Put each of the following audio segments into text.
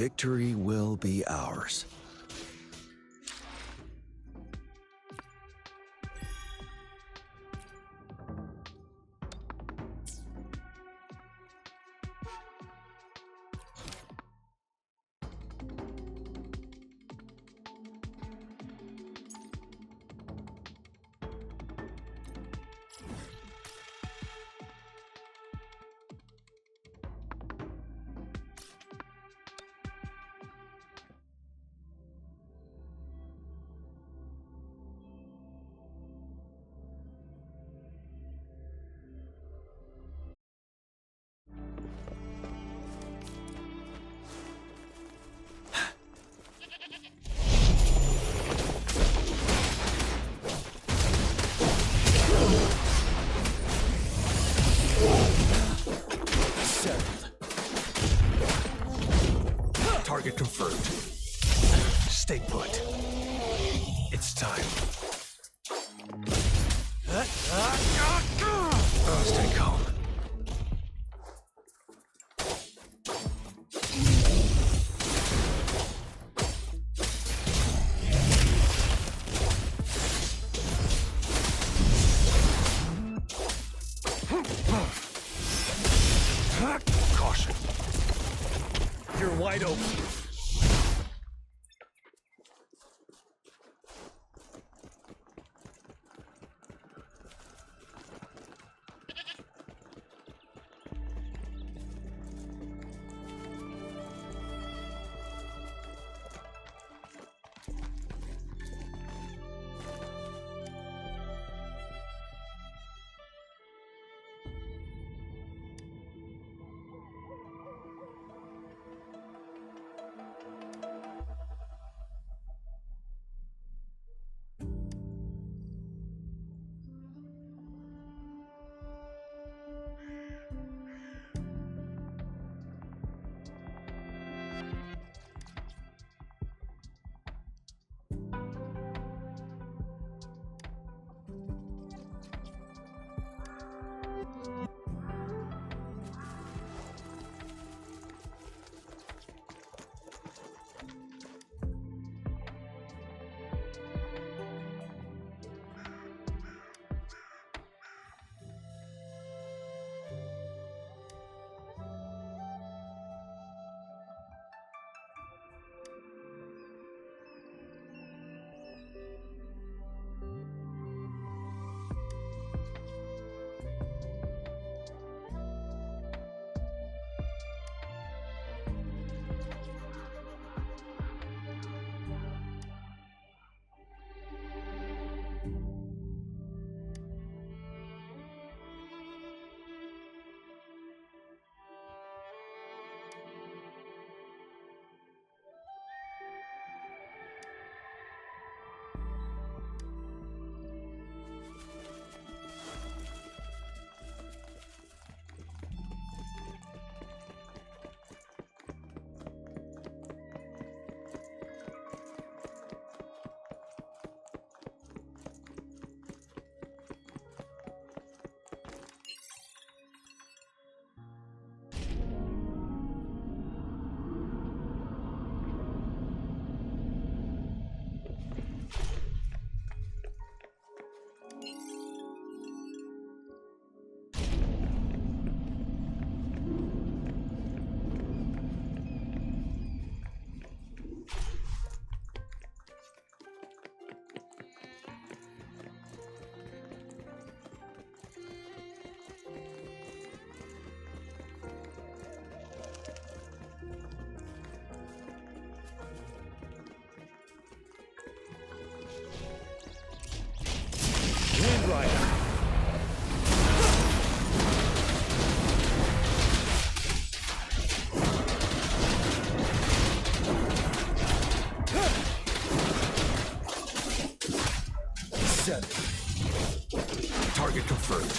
victory will be ours. Target confirmed. Stay put. It's time. Stay calm. Caution. You're wide open. Target confirmed.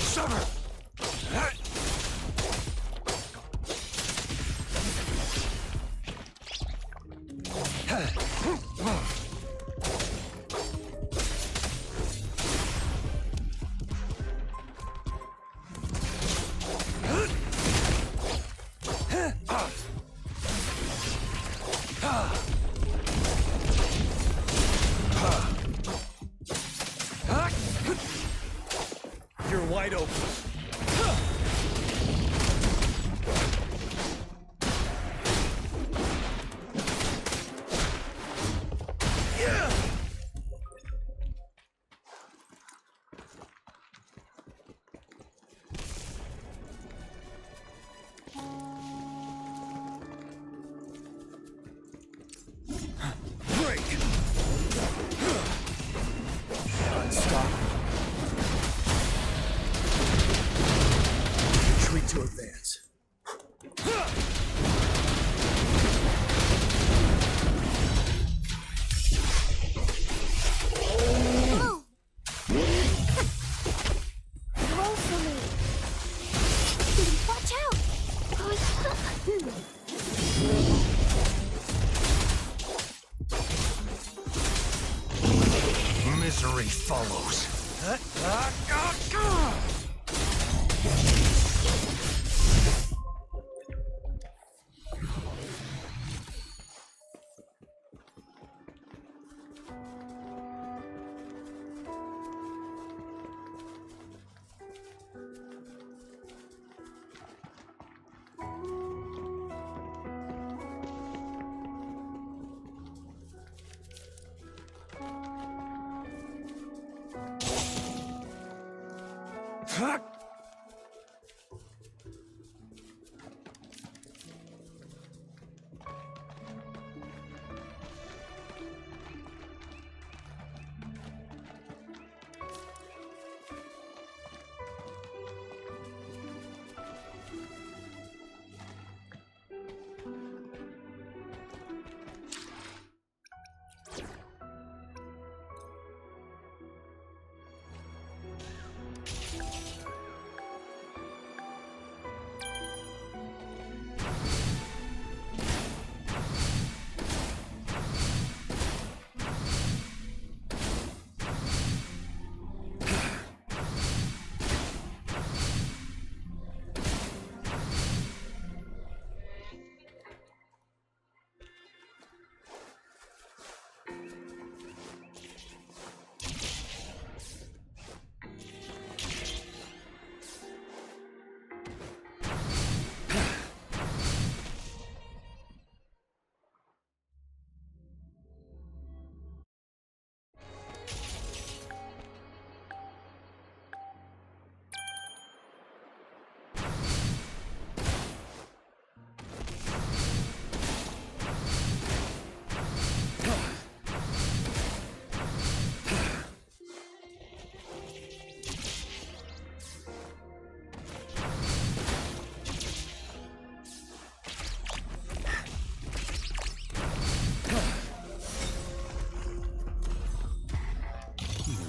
Summer! You're wide open. Break. Unstoppable. Retreat to advance. Whoa! Roll for me. Watch out! Misery follows.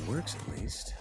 Works at least.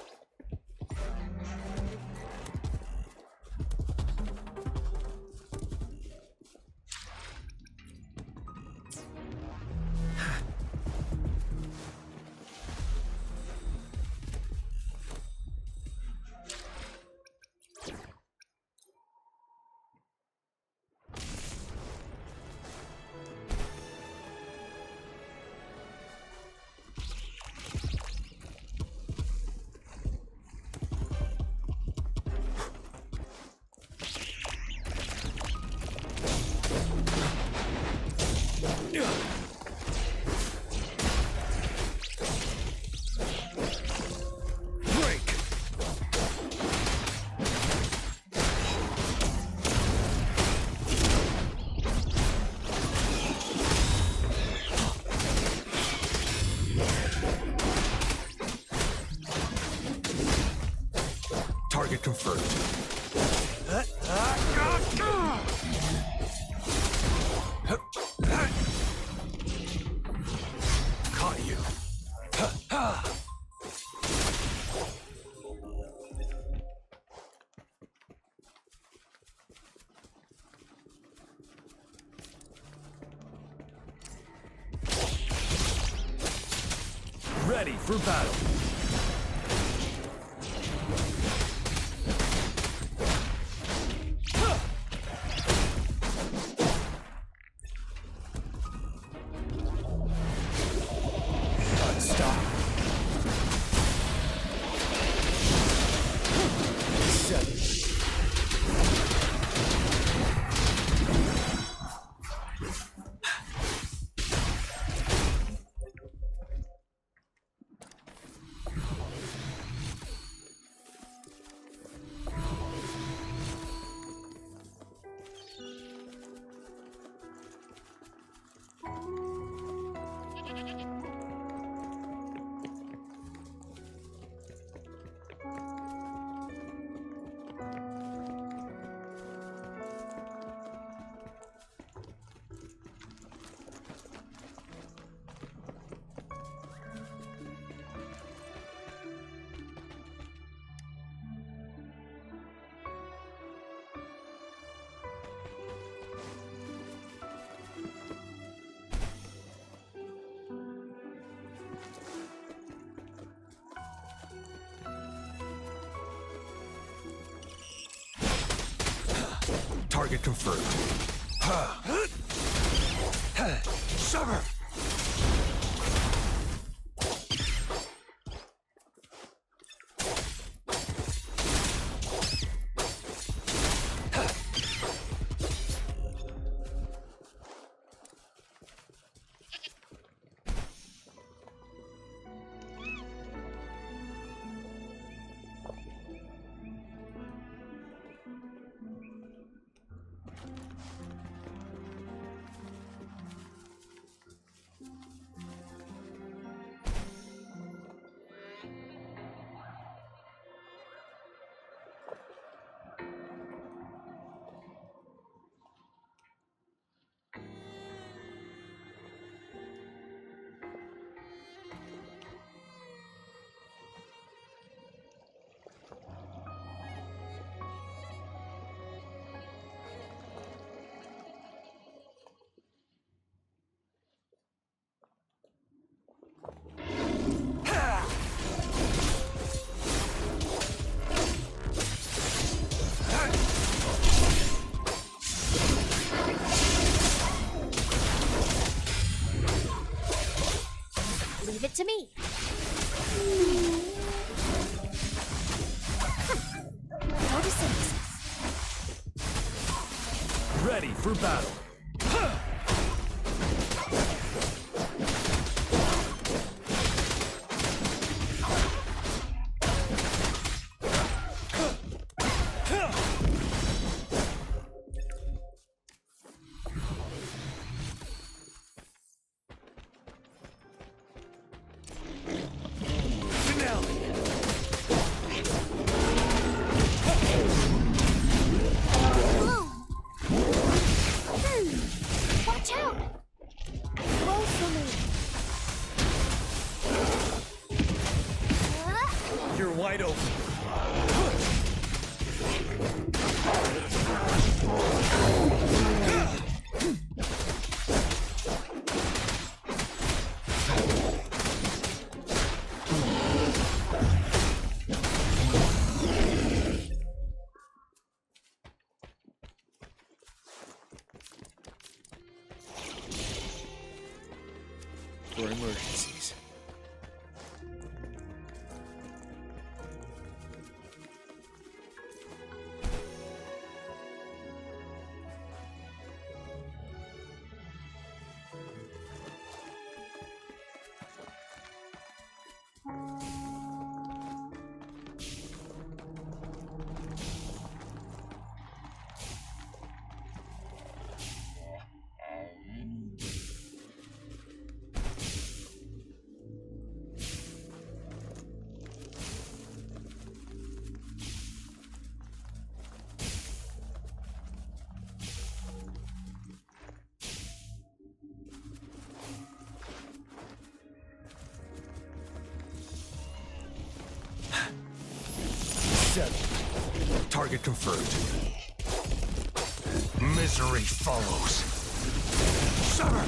Target confirmed. Caught you. Ready for battle. Unstoppable. 7. Target confirmed. Summer! Leave it to me. Noticing. Ready for battle. Watch out! Roll for me. You're wide open. For emergencies. Target confirmed. Misery follows. Summer!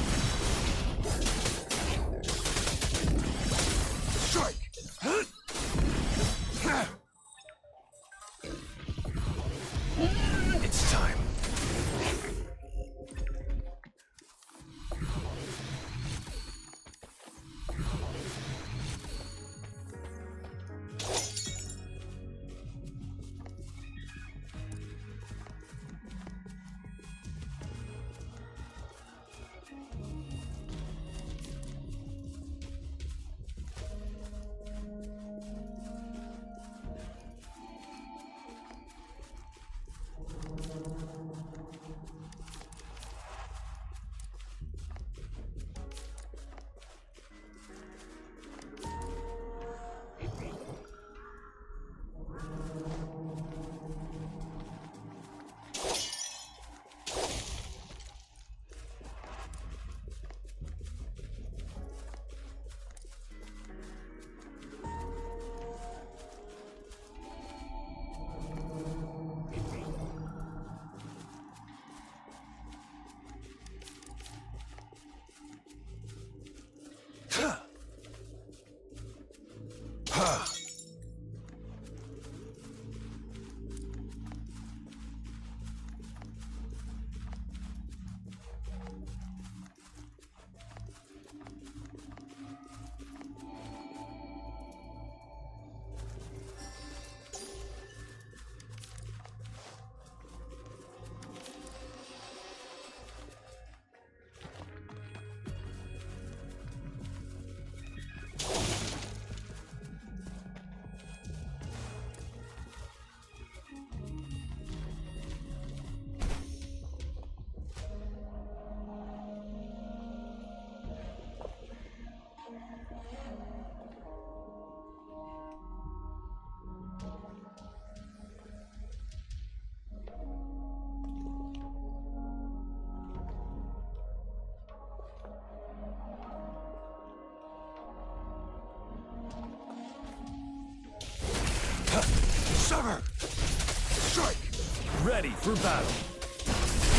Ready for battle.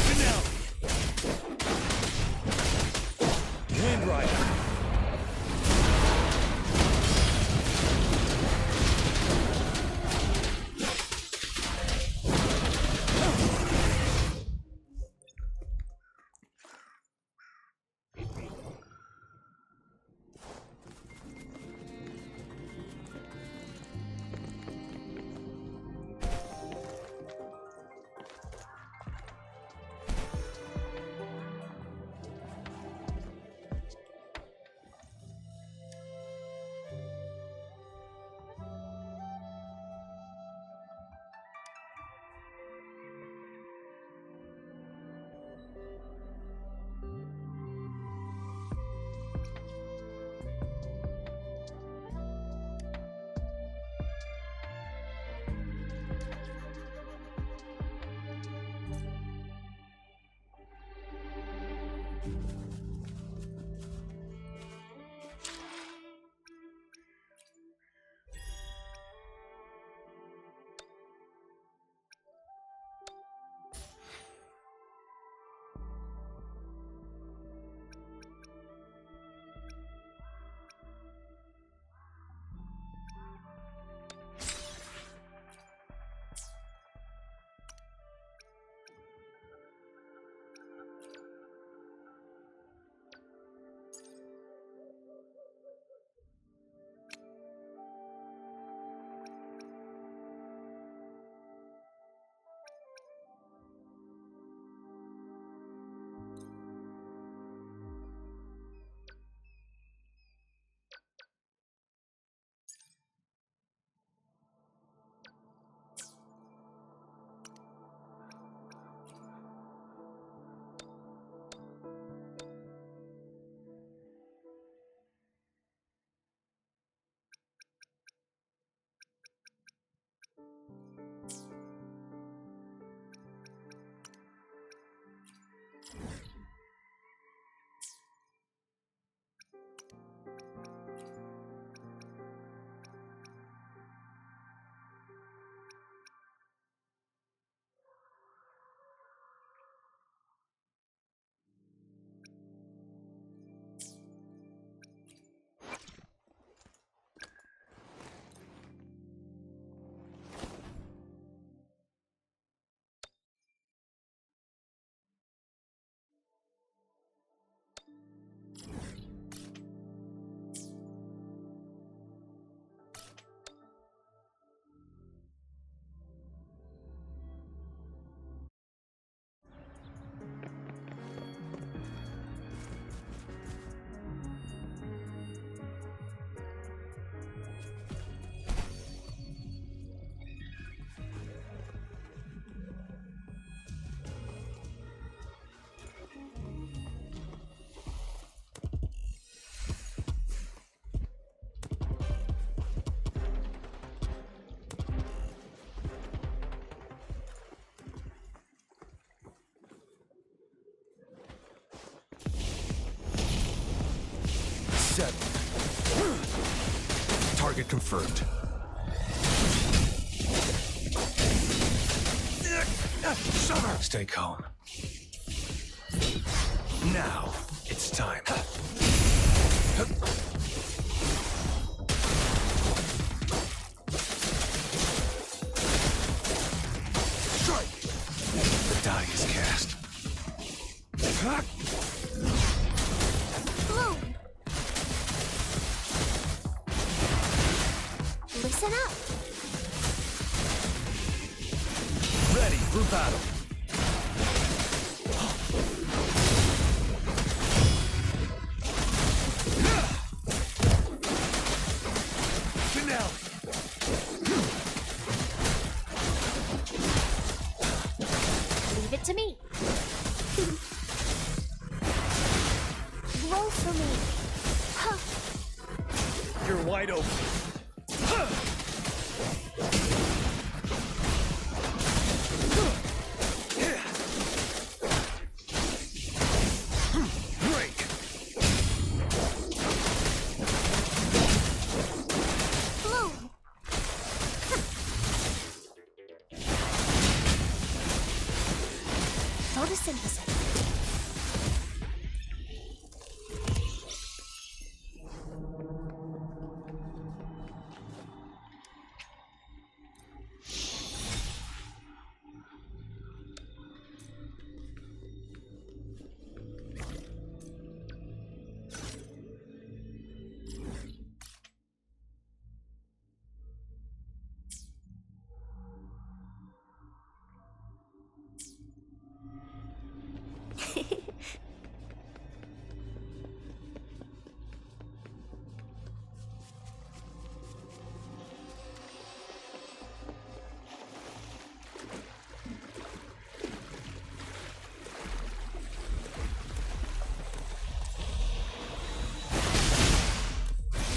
Finale. Hand Rider. Set. Target confirmed. Summer! Stay calm. Now, it's time. Strike! The die is cast. Bloom. Listen up. Ready for battle. Finale. Leave it to me. Roll for me. Huh. You're wide open. Break. Bloom. synthesis.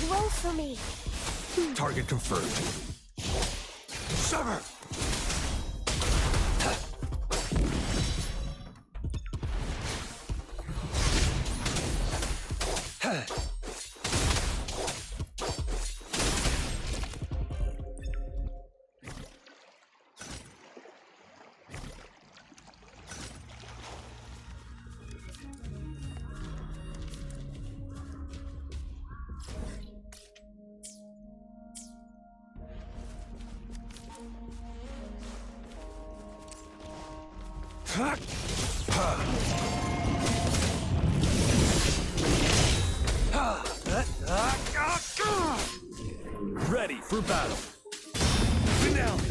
Roll for me. Target confirmed. Sever! Ready for battle. Finale.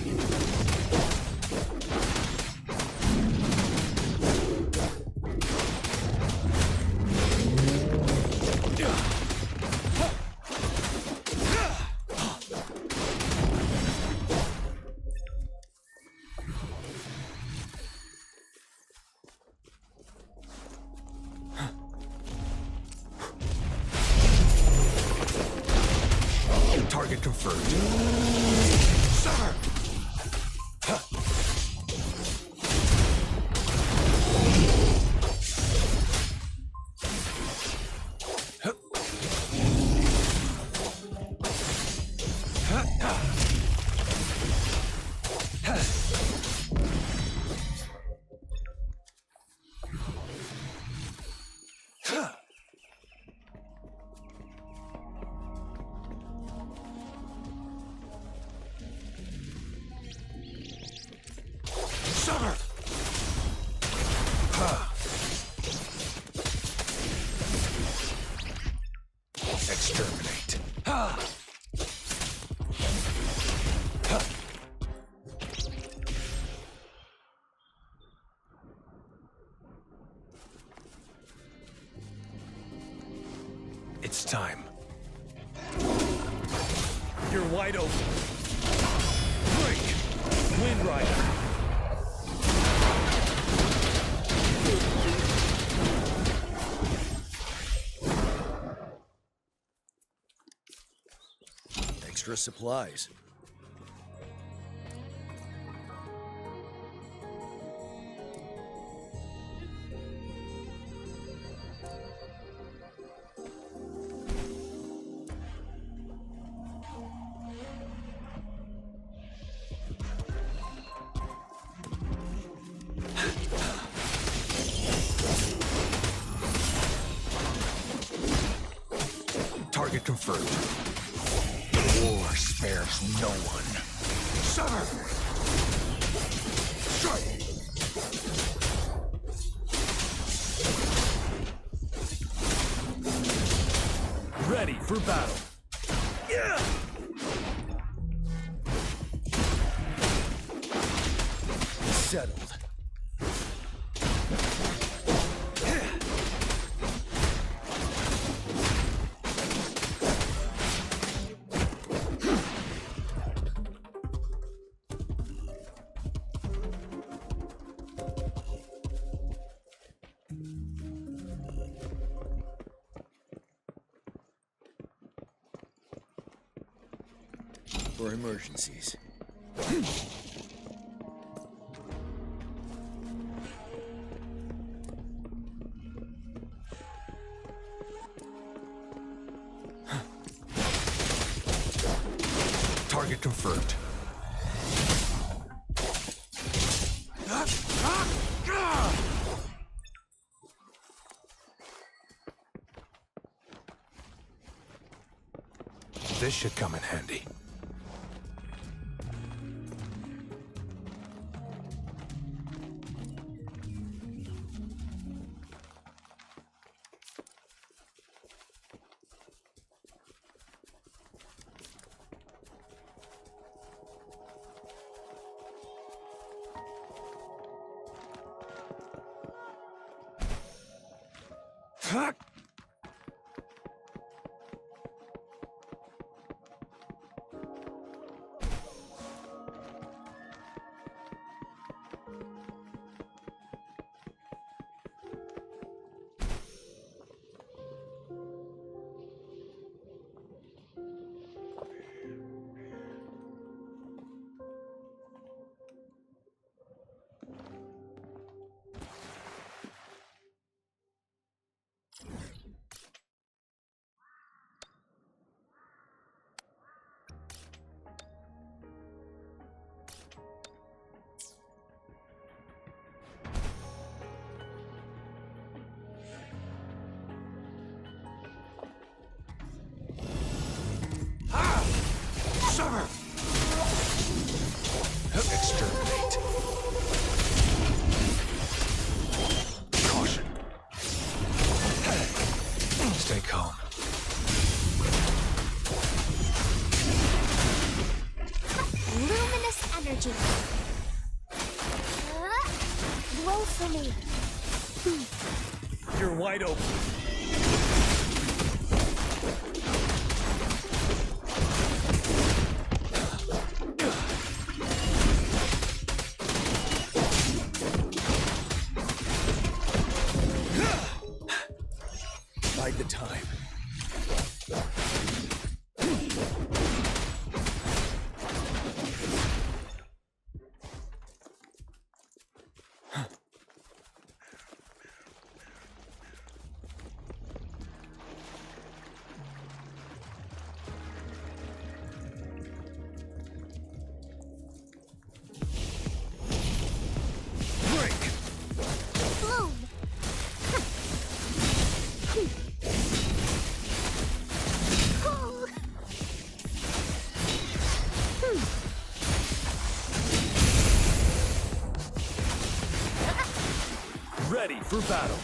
Target confirmed. Sir! Summer! Exterminate. It's time. You're wide open. Break! Wind Rider. Extra supplies. Target confirmed. War spares no one. Summer! Strike! Ready for battle. Yeah! Settled. For emergencies. Target confirmed. This should come in handy. Summer! Exterminate. Caution. Stay calm. Luminous energy. Glow for me. You're wide open. Bide the time. Bloom. Ready for battle.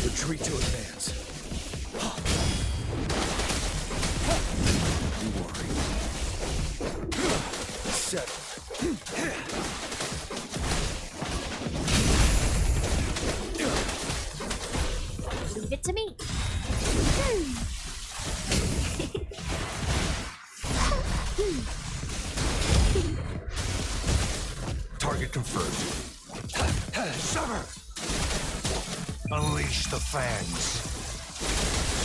Retreat to advance. You worry. Settle. Leave it to me. Target confirmed. Summer! Unleash the fangs.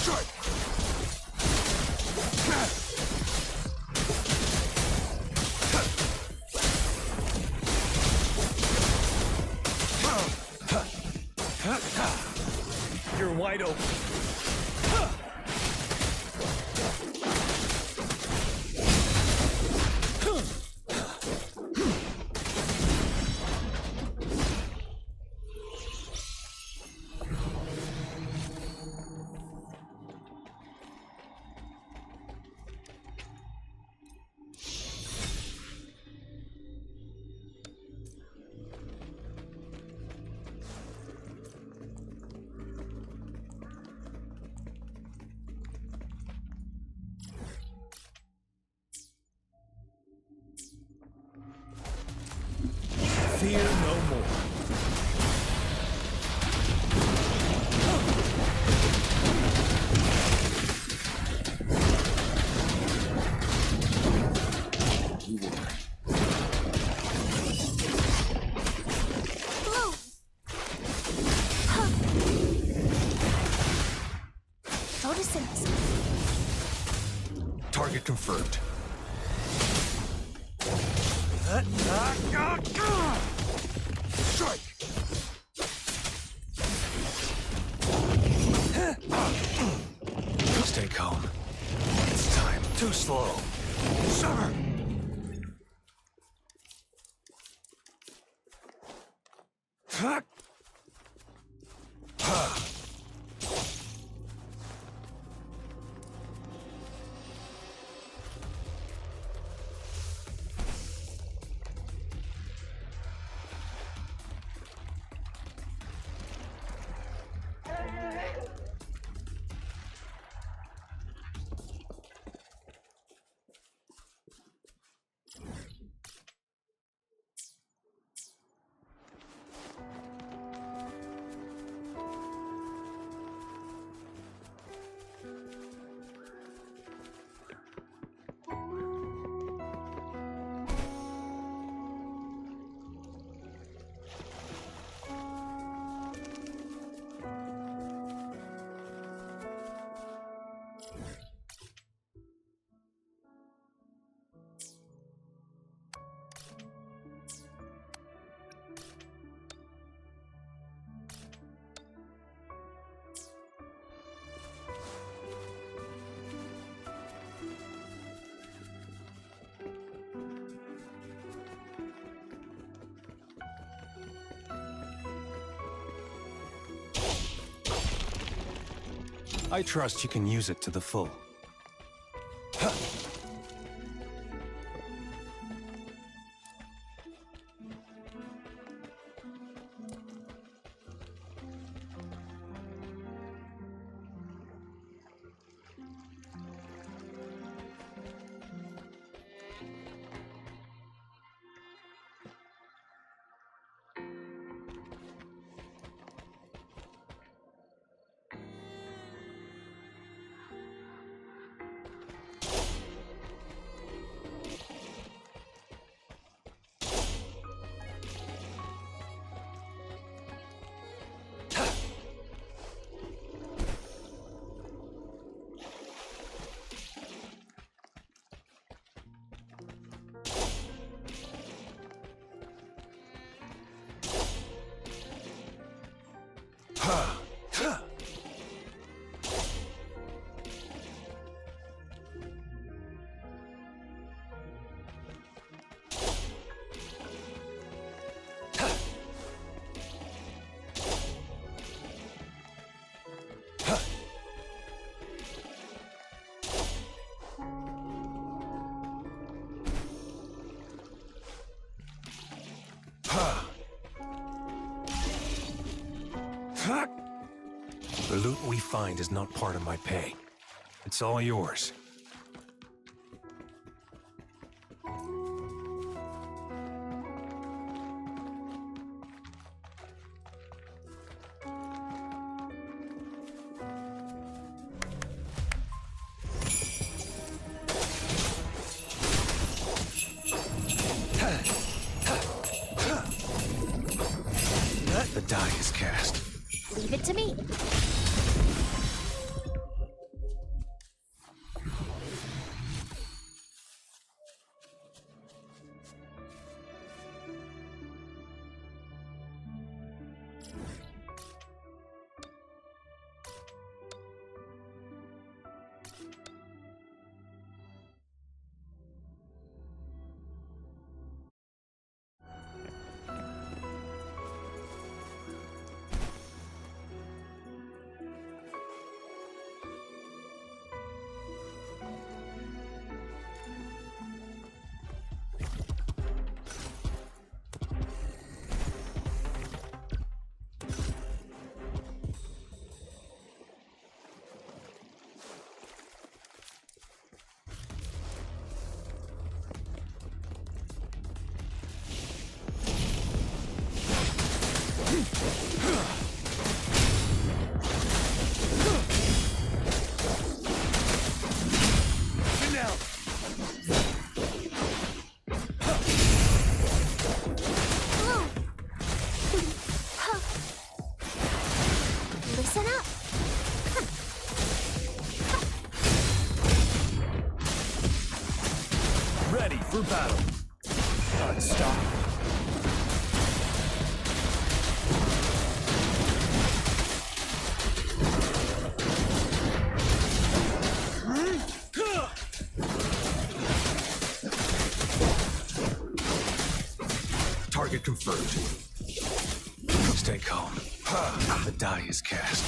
Strike! You're wide open. Fear no more. You worry. Bloom. Photosynthesis. Target confirmed. Strike! Stay calm. It's time. Too slow. Summer! I trust you can use it to the full. The loot we find is not part of my pay. It's all yours. The die is cast. Leave it to me. Listen up. Ready for battle. Unstoppable. Target confirmed. Stay calm. The die is cast.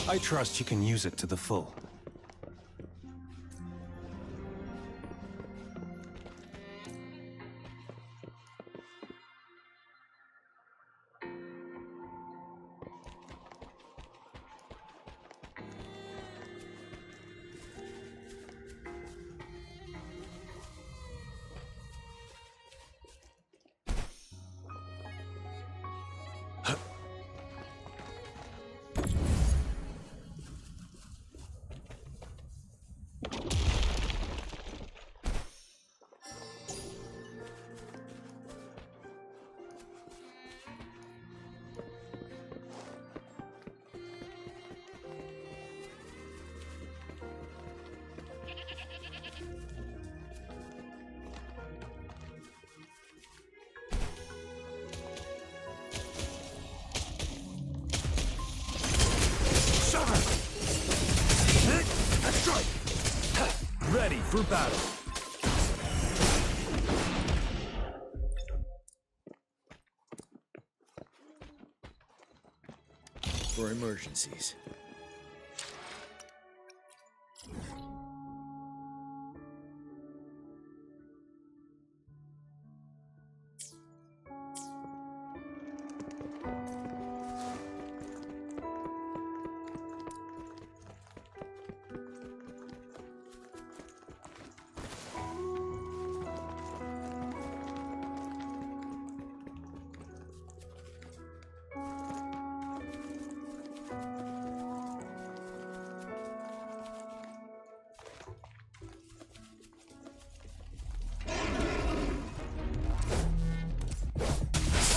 I trust you can use it to the full. Ready for battle. For emergencies.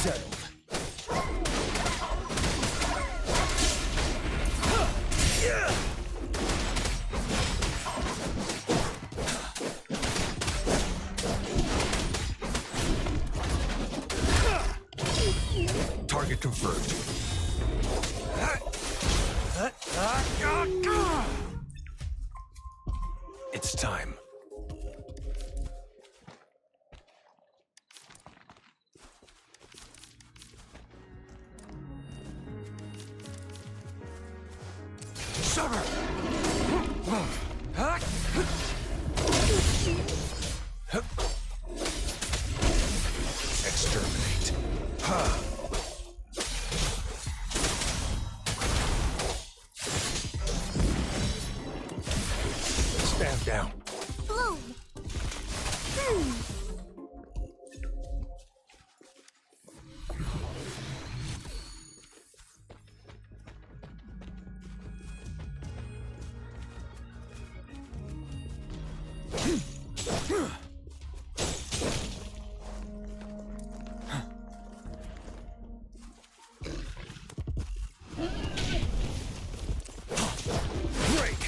Settled. Target confirmed. It's time. Exterminate. Stand down. Bloom. Break.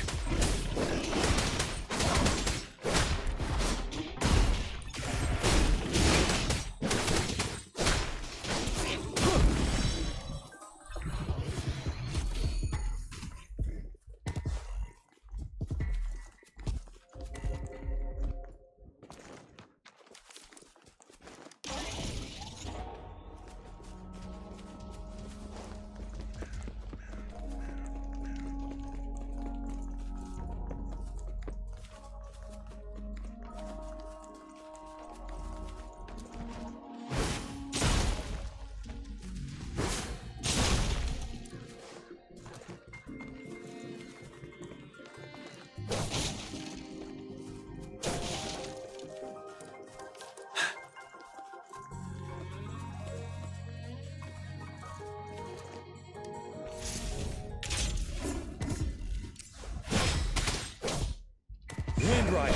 Wind Rider.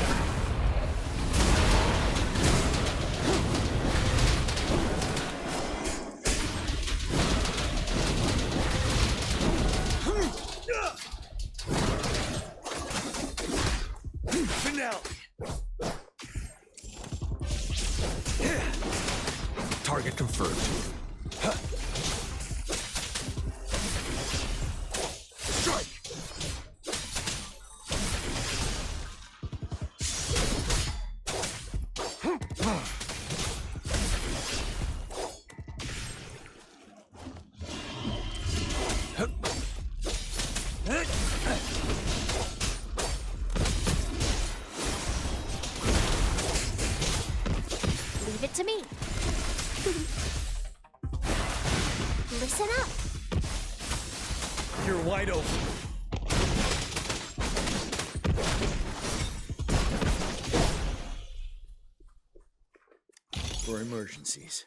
Finale. Target confirmed. Strike. For emergencies.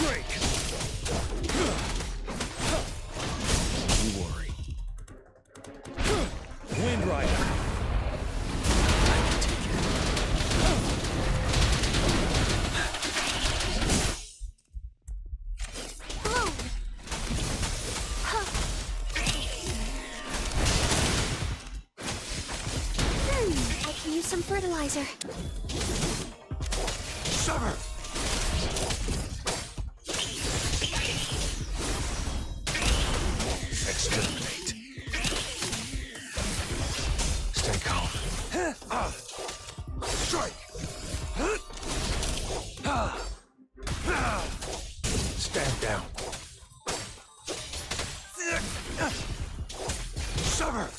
Break! You worry. Wind Rider! Bloom! Huh. I can use some fertilizer. Summer! Exterminate. Stay calm. Strike! Stand down. Summer!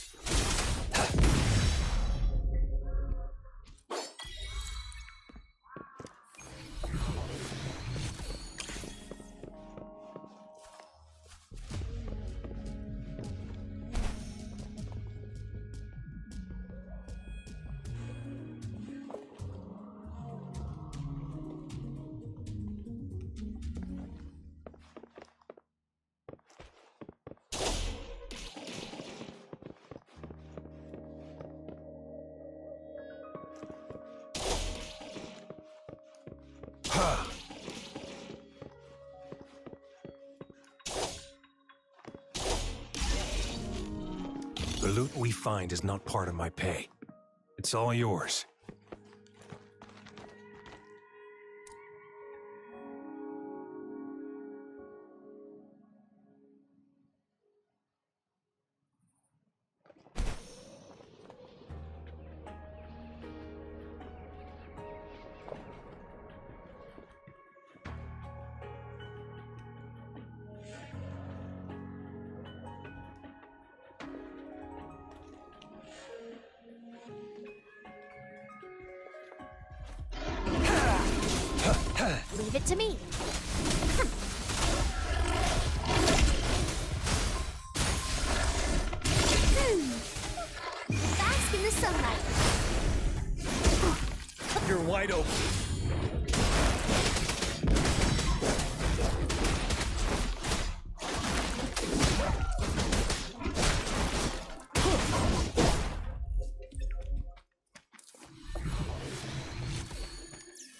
The loot we find is not part of my pay. It's all yours. Leave it to me. Bask in the sunlight. You're wide open.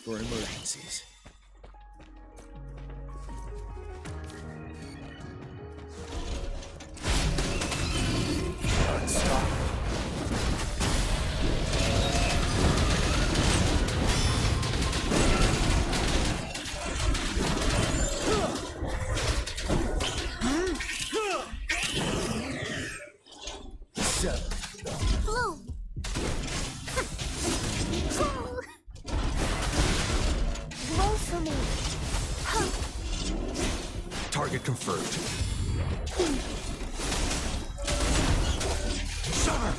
For emergencies. Bloom. Roll for me. Target confirmed. Summer!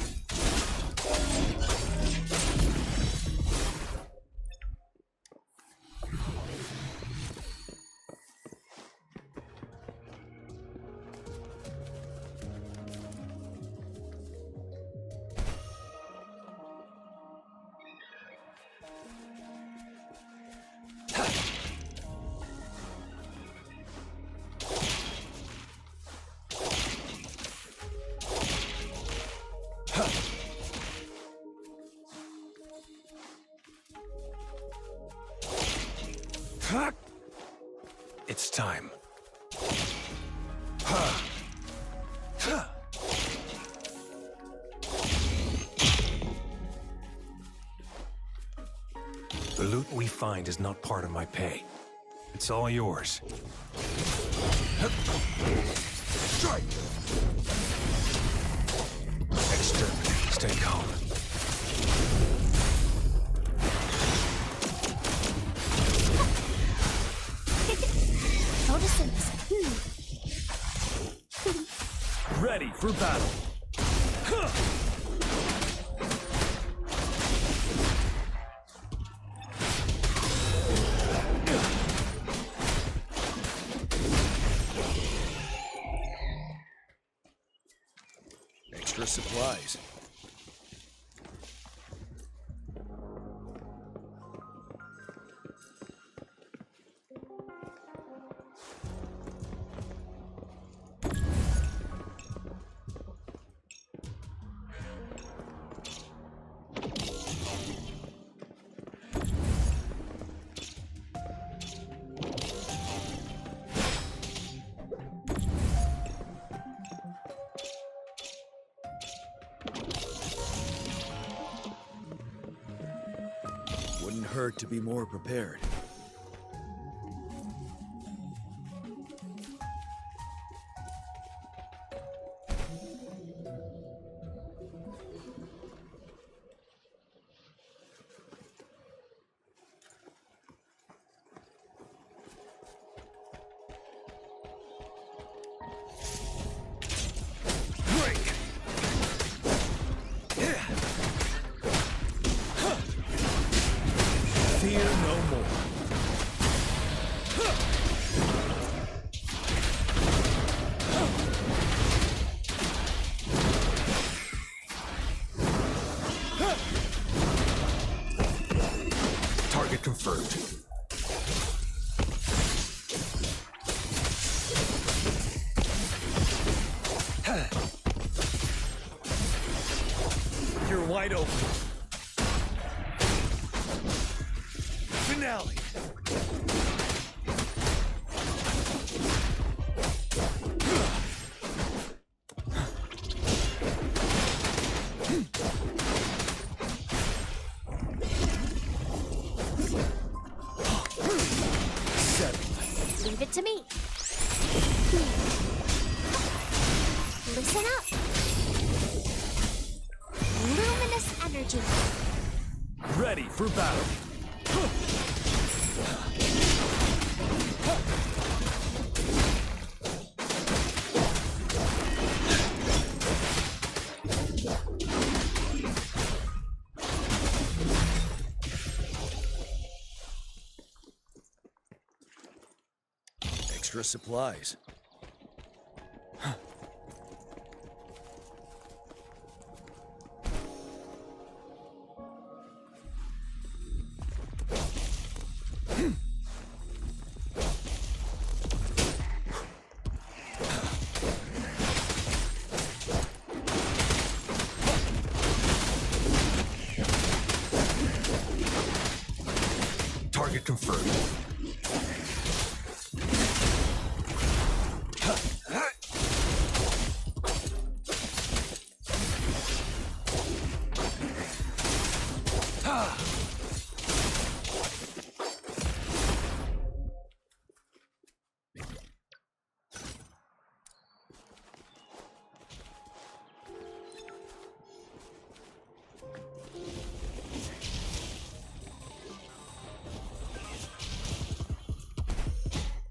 It's time. The loot we find is not part of my pay. It's all yours. Strike! Exterminate. Stay calm. Photosynthesis. Ready for battle. Extra supplies. Wouldn't hurt to be more prepared. Fear no more. Target confirmed. You're wide open. Finale. Leave it to me. Listen up. Luminous energy. Ready for battle. Extra supplies. Target confirmed.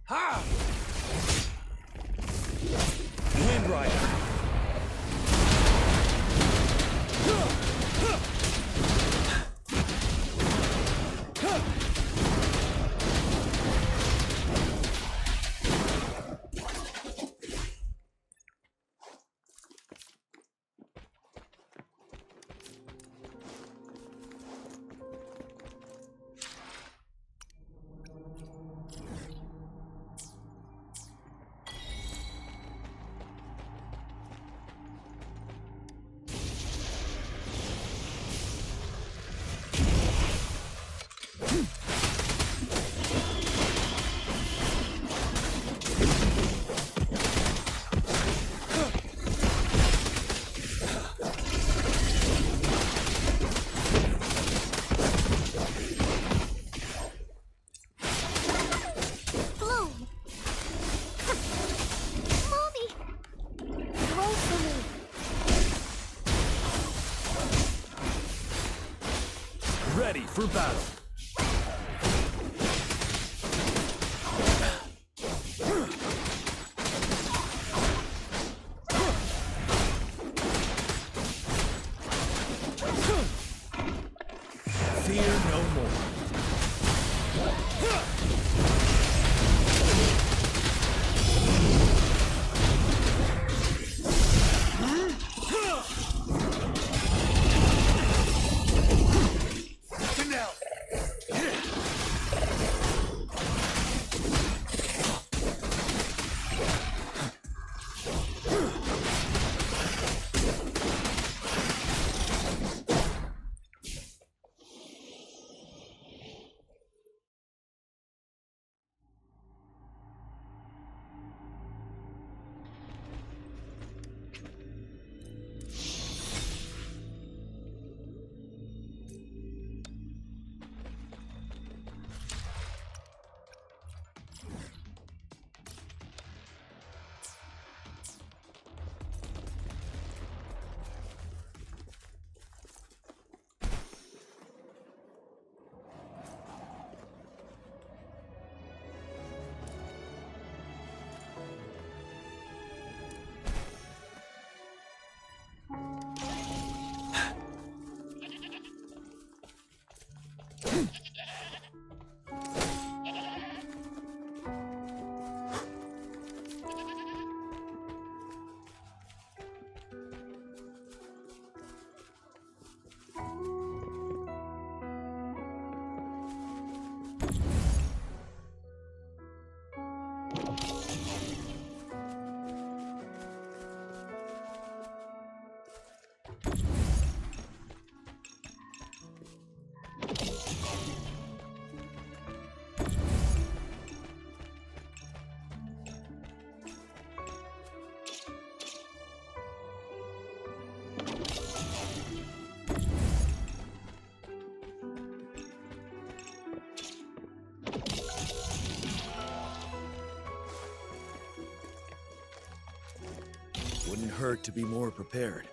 Ha! Wind Rider. Ready for battle. Fear no more. Wouldn't hurt to be more prepared.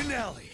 Finale!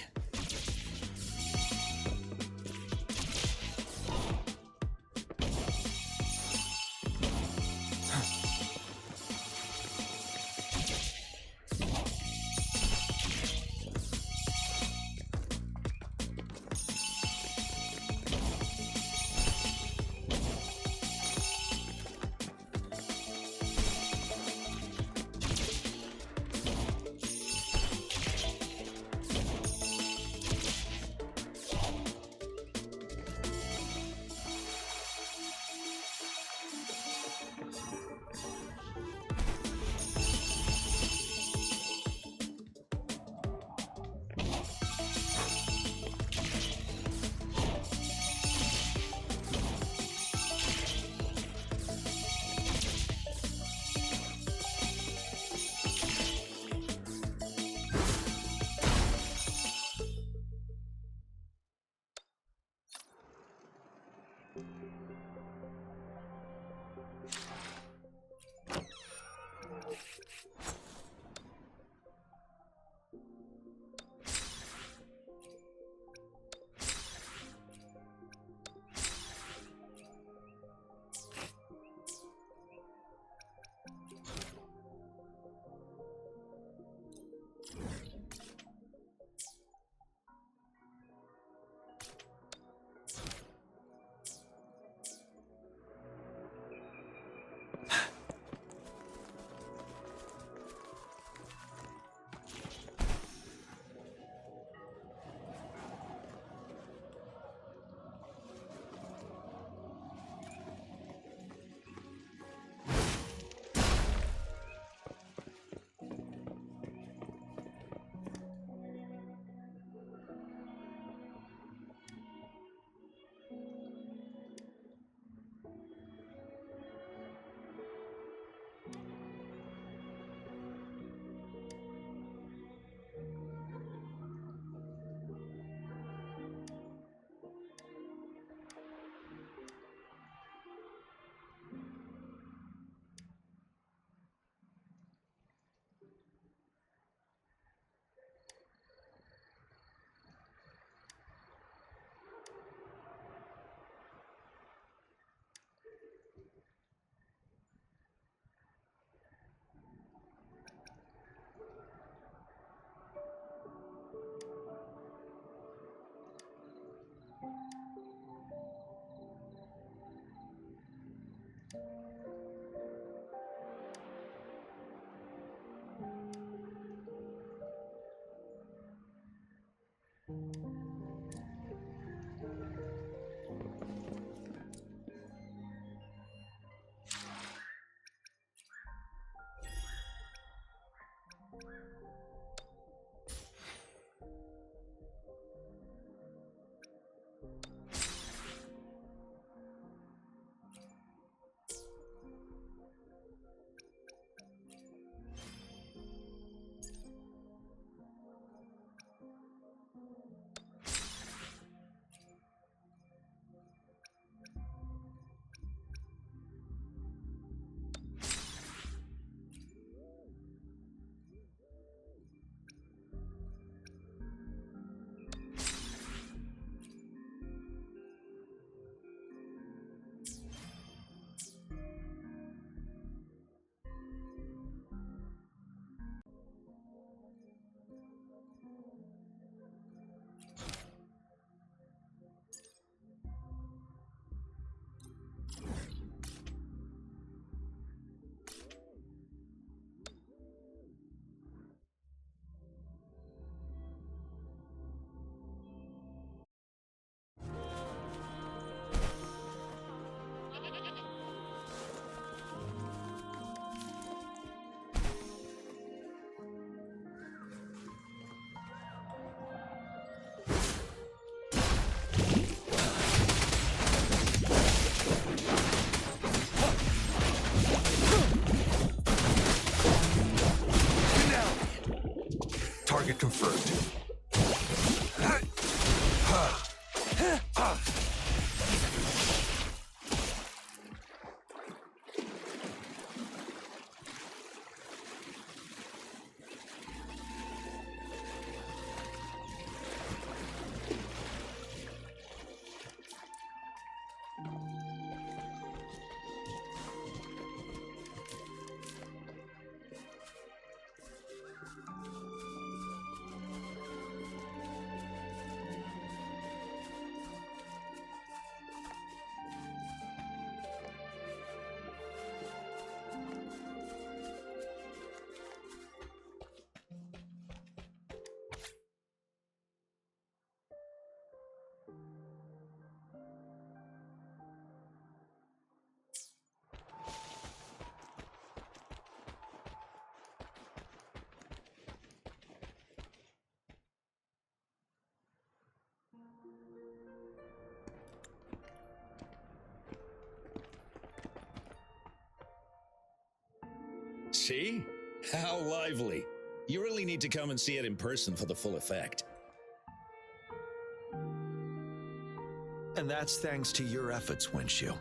Target confirmed. See? How lively. You really need to come and see it in person for the full effect. And that's thanks to your efforts, Wenshu.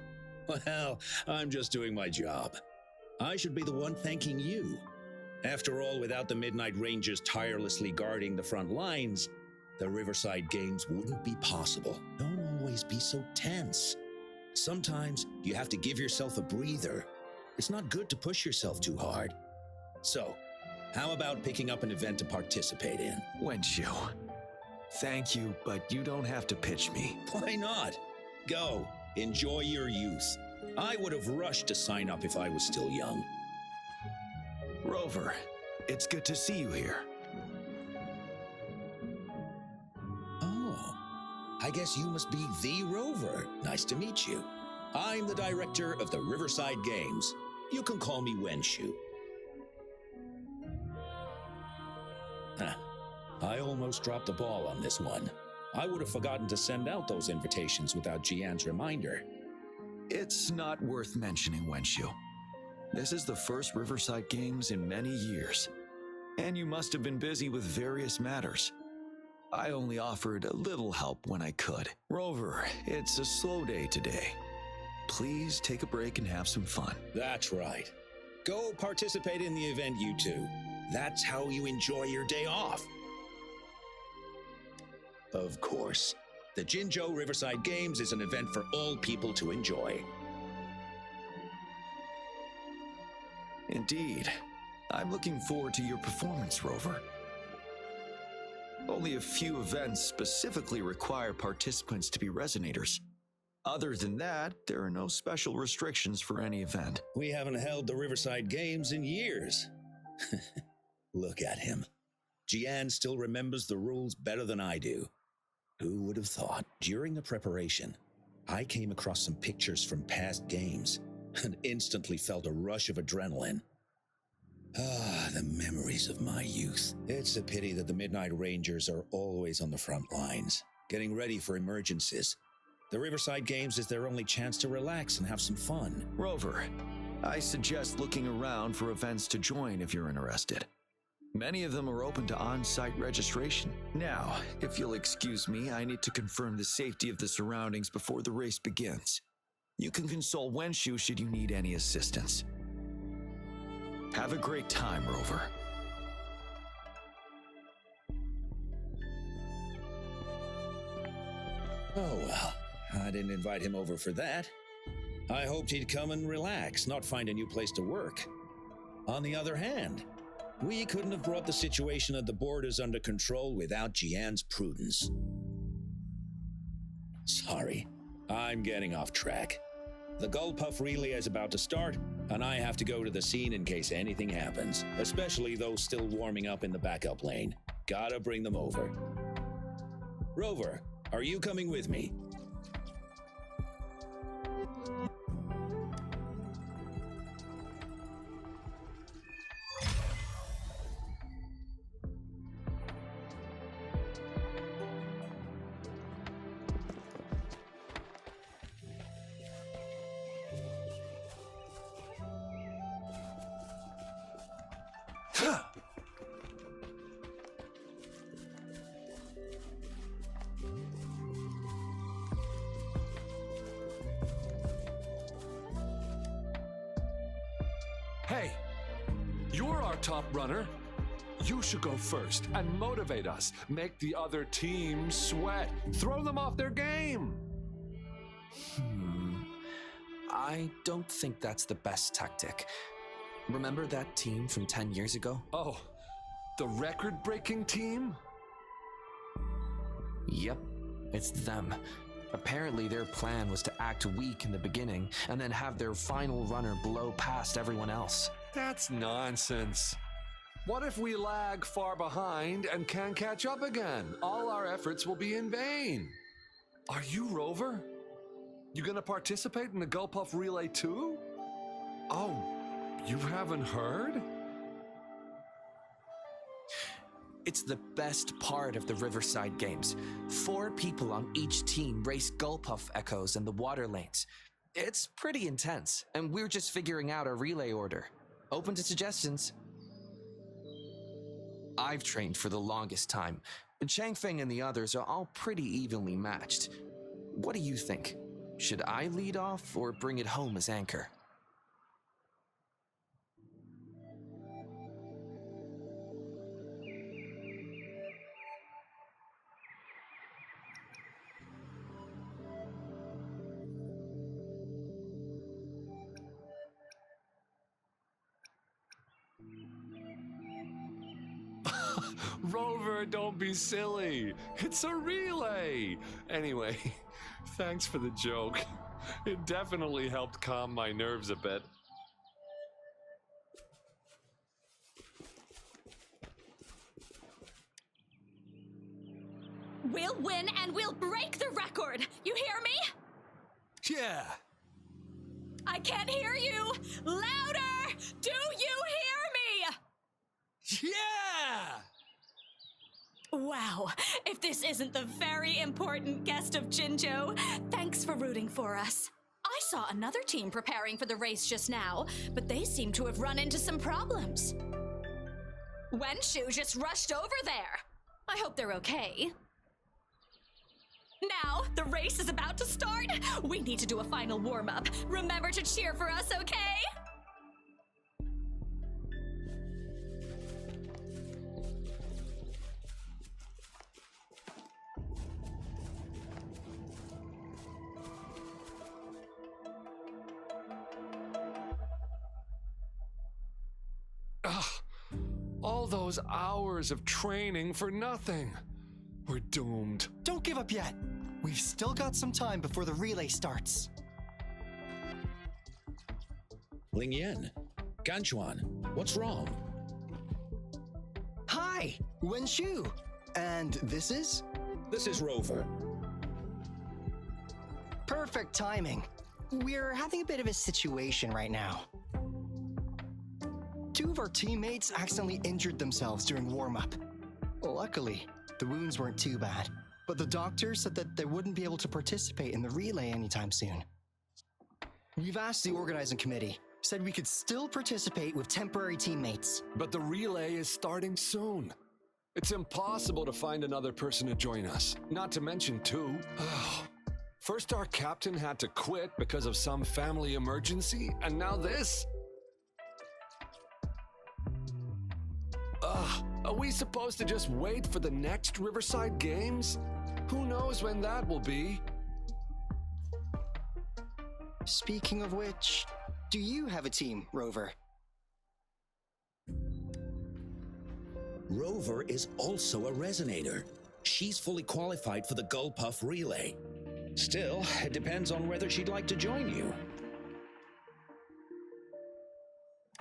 Well, I'm just doing my job. I should be the one thanking you. After all, without the Midnight Rangers tirelessly guarding the front lines, the Riverside Games wouldn't be possible. Don't always be so tense. Sometimes you have to give yourself a breather. It's not good to push yourself too hard. So, how about picking up an event to participate in? Wenshu, thank you, but you don't have to pitch me. Why not? Go, enjoy your youth. I would have rushed to sign up if I was still young. Rover, it's good to see you here. Oh, I guess you must be the Rover. Nice to meet you. I'm the director of the Riverside Games. You can call me Wenshu. I almost dropped the ball on this one. I would have forgotten to send out those invitations without Jiyan's reminder. It's not worth mentioning, Wenshu. This is the first Riverside Games in many years, and you must have been busy with various matters. I only offered a little help when I could. Rover, it's a slow day today. Please take a break and have some fun. That's right. Go participate in the event, you two. That's how you enjoy your day off. Of course, the Jinzhou Riverside Games is an event for all people to enjoy. Indeed. I'm looking forward to your performance, Rover. Only a few events specifically require participants to be resonators. Other than that, there are no special restrictions for any event. We haven't held the Riverside Games in years. Look at him. Jiyan still remembers the rules better than I do. Who would have thought? During the preparation, I came across some pictures from past games and instantly felt a rush of adrenaline. Ah, the memories of my youth. It's a pity that the Midnight Rangers are always on the front lines, getting ready for emergencies. The Riverside Games is their only chance to relax and have some fun. Rover, I suggest looking around for events to join if you're interested. Many of them are open to on-site registration. Now, if you'll excuse me, I need to confirm the safety of the surroundings before the race begins. You can consult Wenshu should you need any assistance. Have a great time, Rover. Oh well, I didn't invite him over for that. I hoped he'd come and relax, not find a new place to work. On the other hand, we couldn't have brought the situation at the borders under control without Jiyan's prudence. Sorry, I'm getting off track. The Gullpuff relay is about to start, and I have to go to the scene in case anything happens, especially those still warming up in the backup lane. Gotta bring them over. Rover, are you coming with me? Hey, you're our top runner. You should go first and motivate us. Make the other team sweat. Throw them off their game. I don't think that's the best tactic. Remember that team from 10 years ago? Oh, the record-breaking team? Yep, it's them. Apparently their plan was to act weak in the beginning and then have their final runner blow past everyone else. That's nonsense. What if we lag far behind and can't catch up again? All our efforts will be in vain. Are you Rover? You gonna participate in the Gulpuff Relay too? Oh, you haven't heard? It's the best part of the Riverside Games. 4 people on each team race Gulpuff Echoes in the water lanes. It's pretty intense, and we're just figuring out our relay order. Open to suggestions. I've trained for the longest time. Changfeng and the others are all pretty evenly matched. What do you think? Should I lead off or bring it home as anchor? Rover, don't be silly. It's a relay. Anyway, thanks for the joke. It definitely helped calm my nerves a bit. We'll win and we'll break the record. You hear me? Yeah. I can't hear you. Louder! Do you hear me? Yeah! Wow, if this isn't the very important guest of Jinzhou, thanks for rooting for us. I saw another team preparing for the race just now, but they seem to have run into some problems. Wenshu just rushed over there. I hope they're okay. Now, the race is about to start. We need to do a final warm-up. Remember to cheer for us, okay? Ugh, all those hours of training for nothing. We're doomed. Don't give up yet. We've still got some time before the relay starts. Ling Yan, Ganchuan, what's wrong? Hi, Wenshu. And this is? This is Rover. Perfect timing. We're having a bit of a situation right now. 2 of our teammates accidentally injured themselves during warm-up. Luckily, the wounds weren't too bad, but the doctor said that they wouldn't be able to participate in the relay anytime soon. We've asked the organizing committee, said we could still participate with temporary teammates. But the relay is starting soon. It's impossible to find another person to join us, not to mention 2. First our captain had to quit because of some family emergency, and now this? Are we supposed to just wait for the next Riverside Games? Who knows when that will be? Speaking of which, do you have a team, Rover? Rover is also a resonator. She's fully qualified for the Gulpuff Relay. Still, it depends on whether she'd like to join you.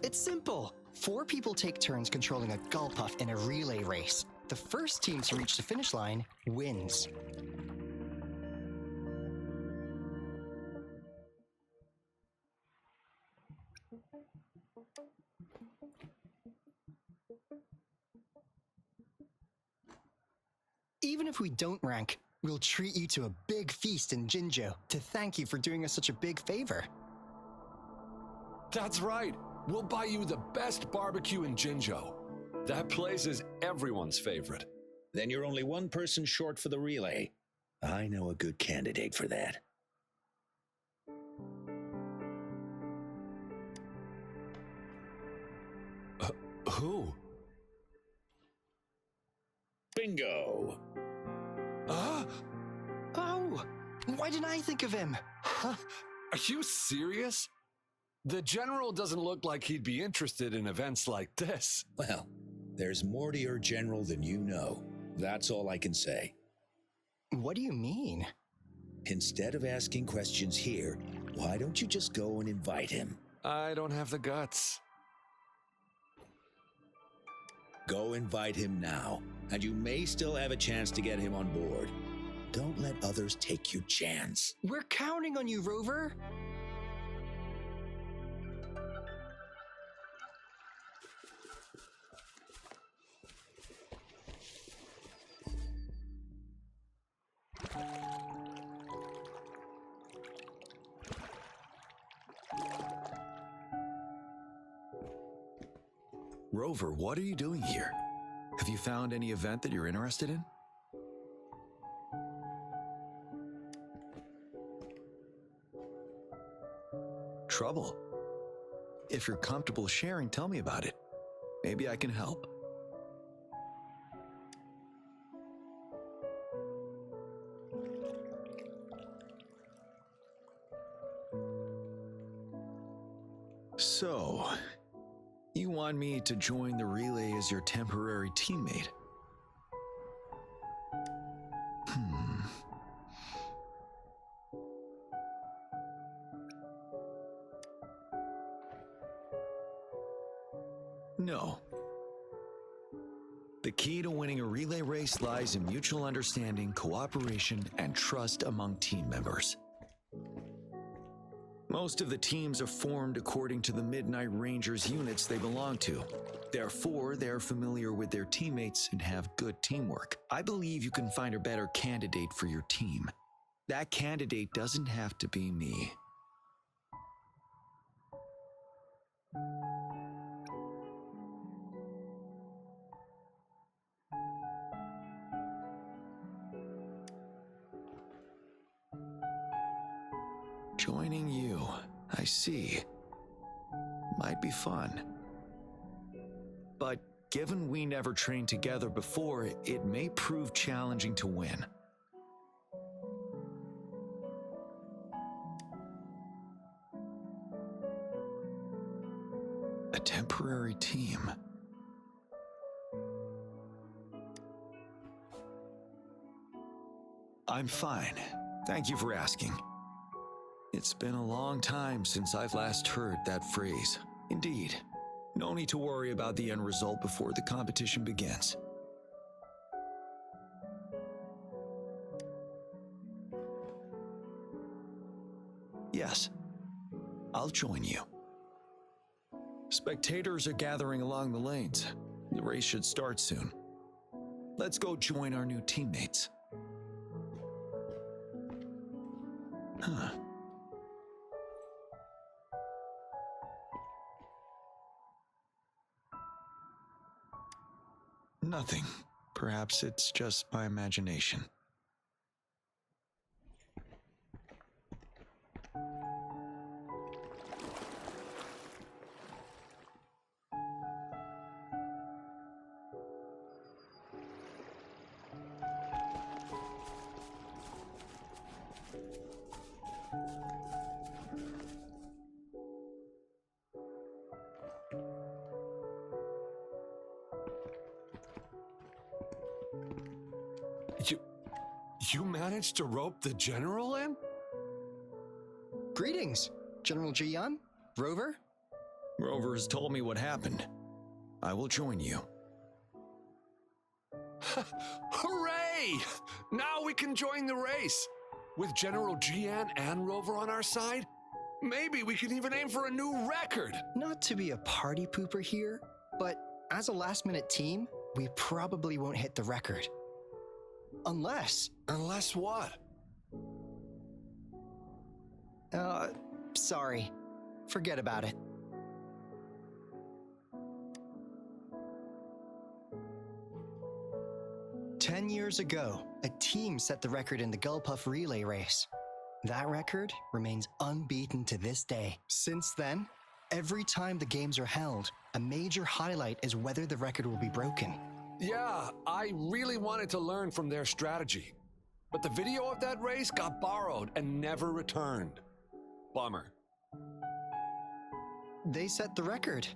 It's simple. 4 people take turns controlling a Gulpuff in a relay race. The first team to reach the finish line wins. Even if we don't rank, we'll treat you to a big feast in Jinzhou to thank you for doing us such a big favor. That's right. We'll buy you the best barbecue in Jinzhou. That place is everyone's favorite. Then you're only 1 person short for the relay. I know a good candidate for that. Who? Bingo! Huh? Oh, why didn't I think of him? Are you serious? The General doesn't look like he'd be interested in events like this. Well, there's more to your general than you know. That's all I can say. What do you mean? Instead of asking questions here, why don't you just go and invite him? I don't have the guts. Go invite him now, and you may still have a chance to get him on board. Don't let others take your chance. We're counting on you, Rover. Rover, what are you doing here? Have you found any event that you're interested in? Trouble? If you're comfortable sharing, tell me about it. Maybe I can help. So, you want me to join the relay as your temporary teammate? No. The key to winning a relay race lies in mutual understanding, cooperation, and trust among team members. Most of the teams are formed according to the Midnight Rangers units they belong to. Therefore, they're familiar with their teammates and have good teamwork. I believe you can find a better candidate for your team. That candidate doesn't have to be me. Joining you, I see. Might be fun. But given we never trained together before, it may prove challenging to win. A temporary team. I'm fine. Thank you for asking. It's been a long time since I've last heard that phrase. Indeed, no need to worry about the end result before the competition begins. Yes, I'll join you. Spectators are gathering along the lanes. The race should start soon. Let's go join our new teammates. Huh. Nothing. Perhaps it's just my imagination. You managed to rope the General in? Greetings, General Jiyan, Rover. Rover has told me what happened. I will join you. Hooray! Now we can join the race. With General Jiyan and Rover on our side, maybe we can even aim for a new record. Not to be a party pooper here, but as a last-minute team, we probably won't hit the record. Unless what? Sorry. Forget about it. "10 years ago, a team set the record in the Gulpuff relay race. That record remains unbeaten to this day. Since then, Every time the games are held, a major highlight is whether the record will be broken. Yeah, I really wanted to learn from their strategy. But the video of that race got borrowed and never returned. Bummer. They set the record.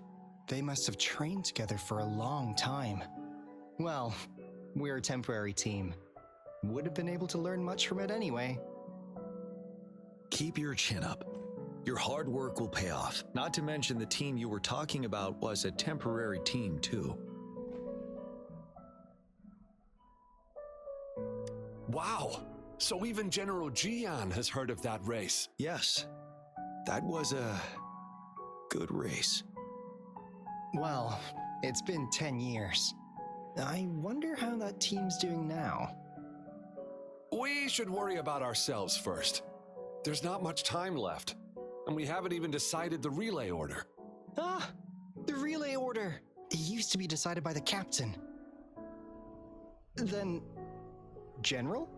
They must have trained together for a long time. Well, we're a temporary team. Would have been able to learn much from it anyway. Keep your chin up. Your hard work will pay off. Not to mention the team you were talking about was a temporary team, too. Wow, so even General Jiyan has heard of that race. Yes, that was a good race. Well, it's been 10 years. I wonder how that team's doing now. We should worry about ourselves first. There's not much time left, and we haven't even decided the relay order. Ah, the relay order. It used to be decided by the captain. Then, General,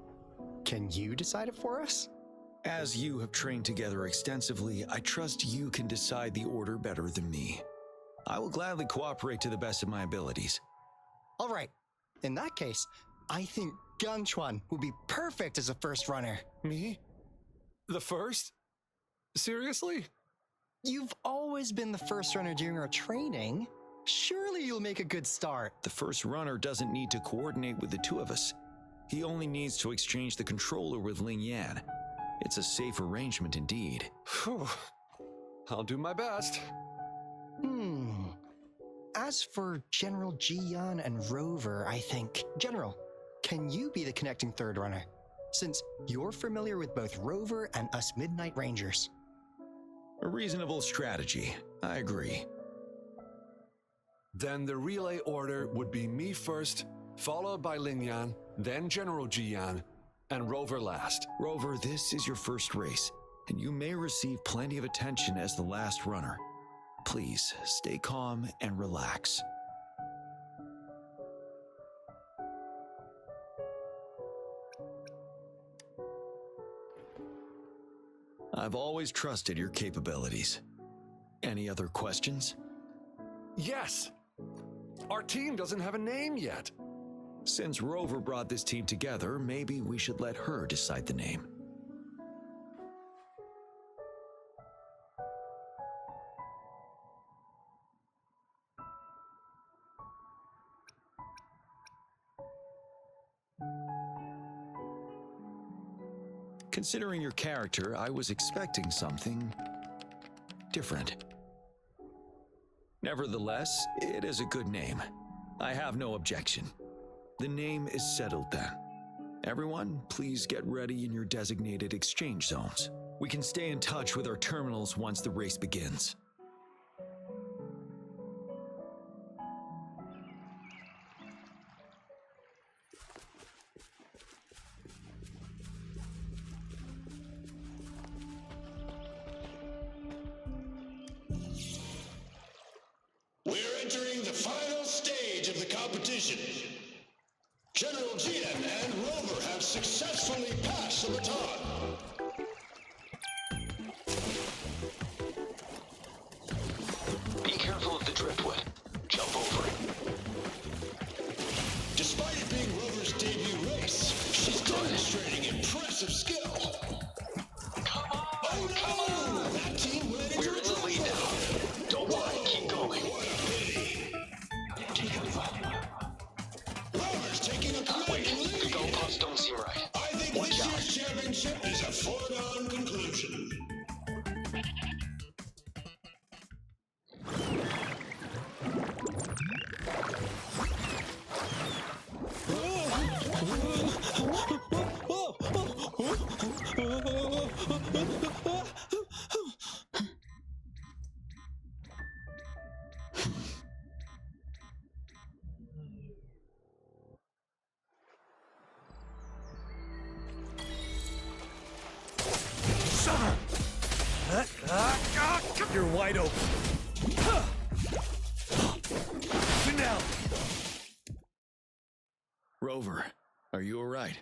can you decide it for us? As you have trained together extensively, I trust you can decide the order better than me. I will gladly cooperate to the best of my abilities. All right. In that case, I think Ganchuan would be perfect as a first runner. Me? The first? Seriously? You've always been the first runner during our training. Surely you'll make a good start. The first runner doesn't need to coordinate with the two of us. He only needs to exchange the controller with Ling Yan. It's a safe arrangement indeed. Phew. I'll do my best. As for General Jiyan and Rover, I think... General, can you be the connecting third runner? Since you're familiar with both Rover and us Midnight Rangers. A reasonable strategy. I agree. Then the relay order would be me first, followed by Ling Yan, then General Jiyan, and Rover last. Rover, this is your first race, and you may receive plenty of attention as the last runner. Please, stay calm and relax. I've always trusted your capabilities. Any other questions? Yes! Our team doesn't have a name yet. Since Rover brought this team together, maybe we should let her decide the name. Considering your character, I was expecting something different. Nevertheless, it is a good name. I have no objection. The name is settled then. Everyone, please get ready in your designated exchange zones. We can stay in touch with our terminals once the race begins. We're entering the final stage of the competition. General Jiyan and Rover have successfully passed the baton. Be careful of the driftwood. Jump over it. Despite it being Rover's debut race, she's demonstrating impressive skill. Come on! Oh no! Come on! That team went into We're in the lead now. Don't worry, keep going. What a pity. Take it fun. Rover's taking a Wait, commanding the lead. goalposts don't seem right. I think Watch this out. year's championship is a foregone conclusion. You're wide open. Now. Rover, are you all right?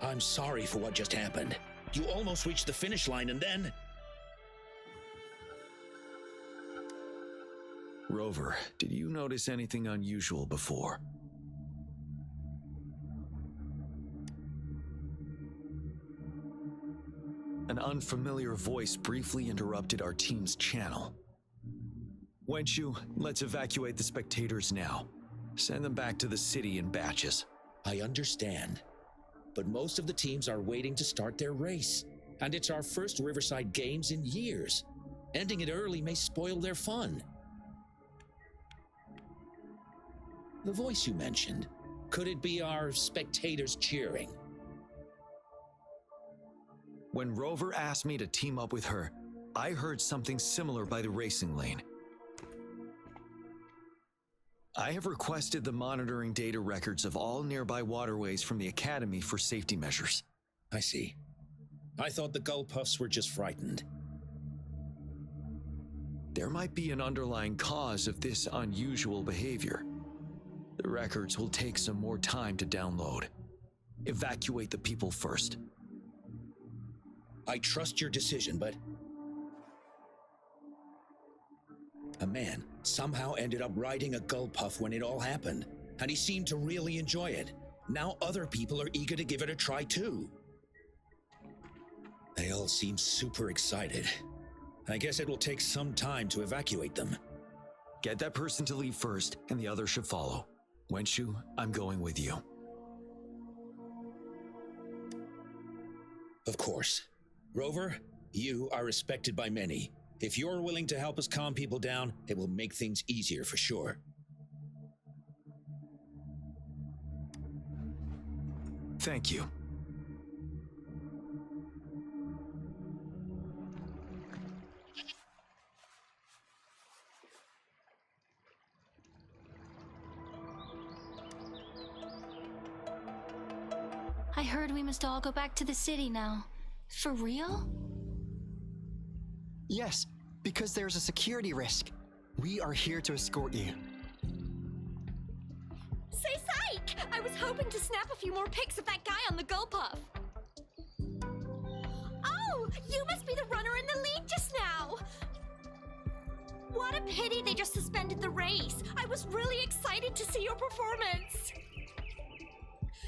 I'm sorry for what just happened. You almost reached the finish line and then... Rover, did you notice anything unusual before? An unfamiliar voice briefly interrupted our team's channel. Wenchu, let's evacuate the spectators now. Send them back to the city in batches. I understand, but most of the teams are waiting to start their race, and it's our first Riverside Games in years. Ending it early may spoil their fun. The voice you mentioned, could it be our spectators cheering? When Rover asked me to team up with her, I heard something similar by the racing lane. I have requested the monitoring data records of all nearby waterways from the Academy for safety measures. I see. I thought the Gull Puffs were just frightened. There might be an underlying cause of this unusual behavior. The records will take some more time to download. Evacuate the people first. I trust your decision, but... A man somehow ended up riding a Gull Puff when it all happened, and he seemed to really enjoy it. Now other people are eager to give it a try too. They all seem super excited. I guess it will take some time to evacuate them. Get that person to leave first, and the others should follow. Wenchu, I'm going with you. Of course. Rover, you are respected by many. If you're willing to help us calm people down, it will make things easier for sure. Thank you. I heard we must all go back to the city now. For real? Yes, because there's a security risk. We are here to escort you. Say psych! I was hoping to snap a few more pics of that guy on the Gull Puff. Oh, you must be the runner in the lead just now. What a pity they just suspended the race. I was really excited to see your performance.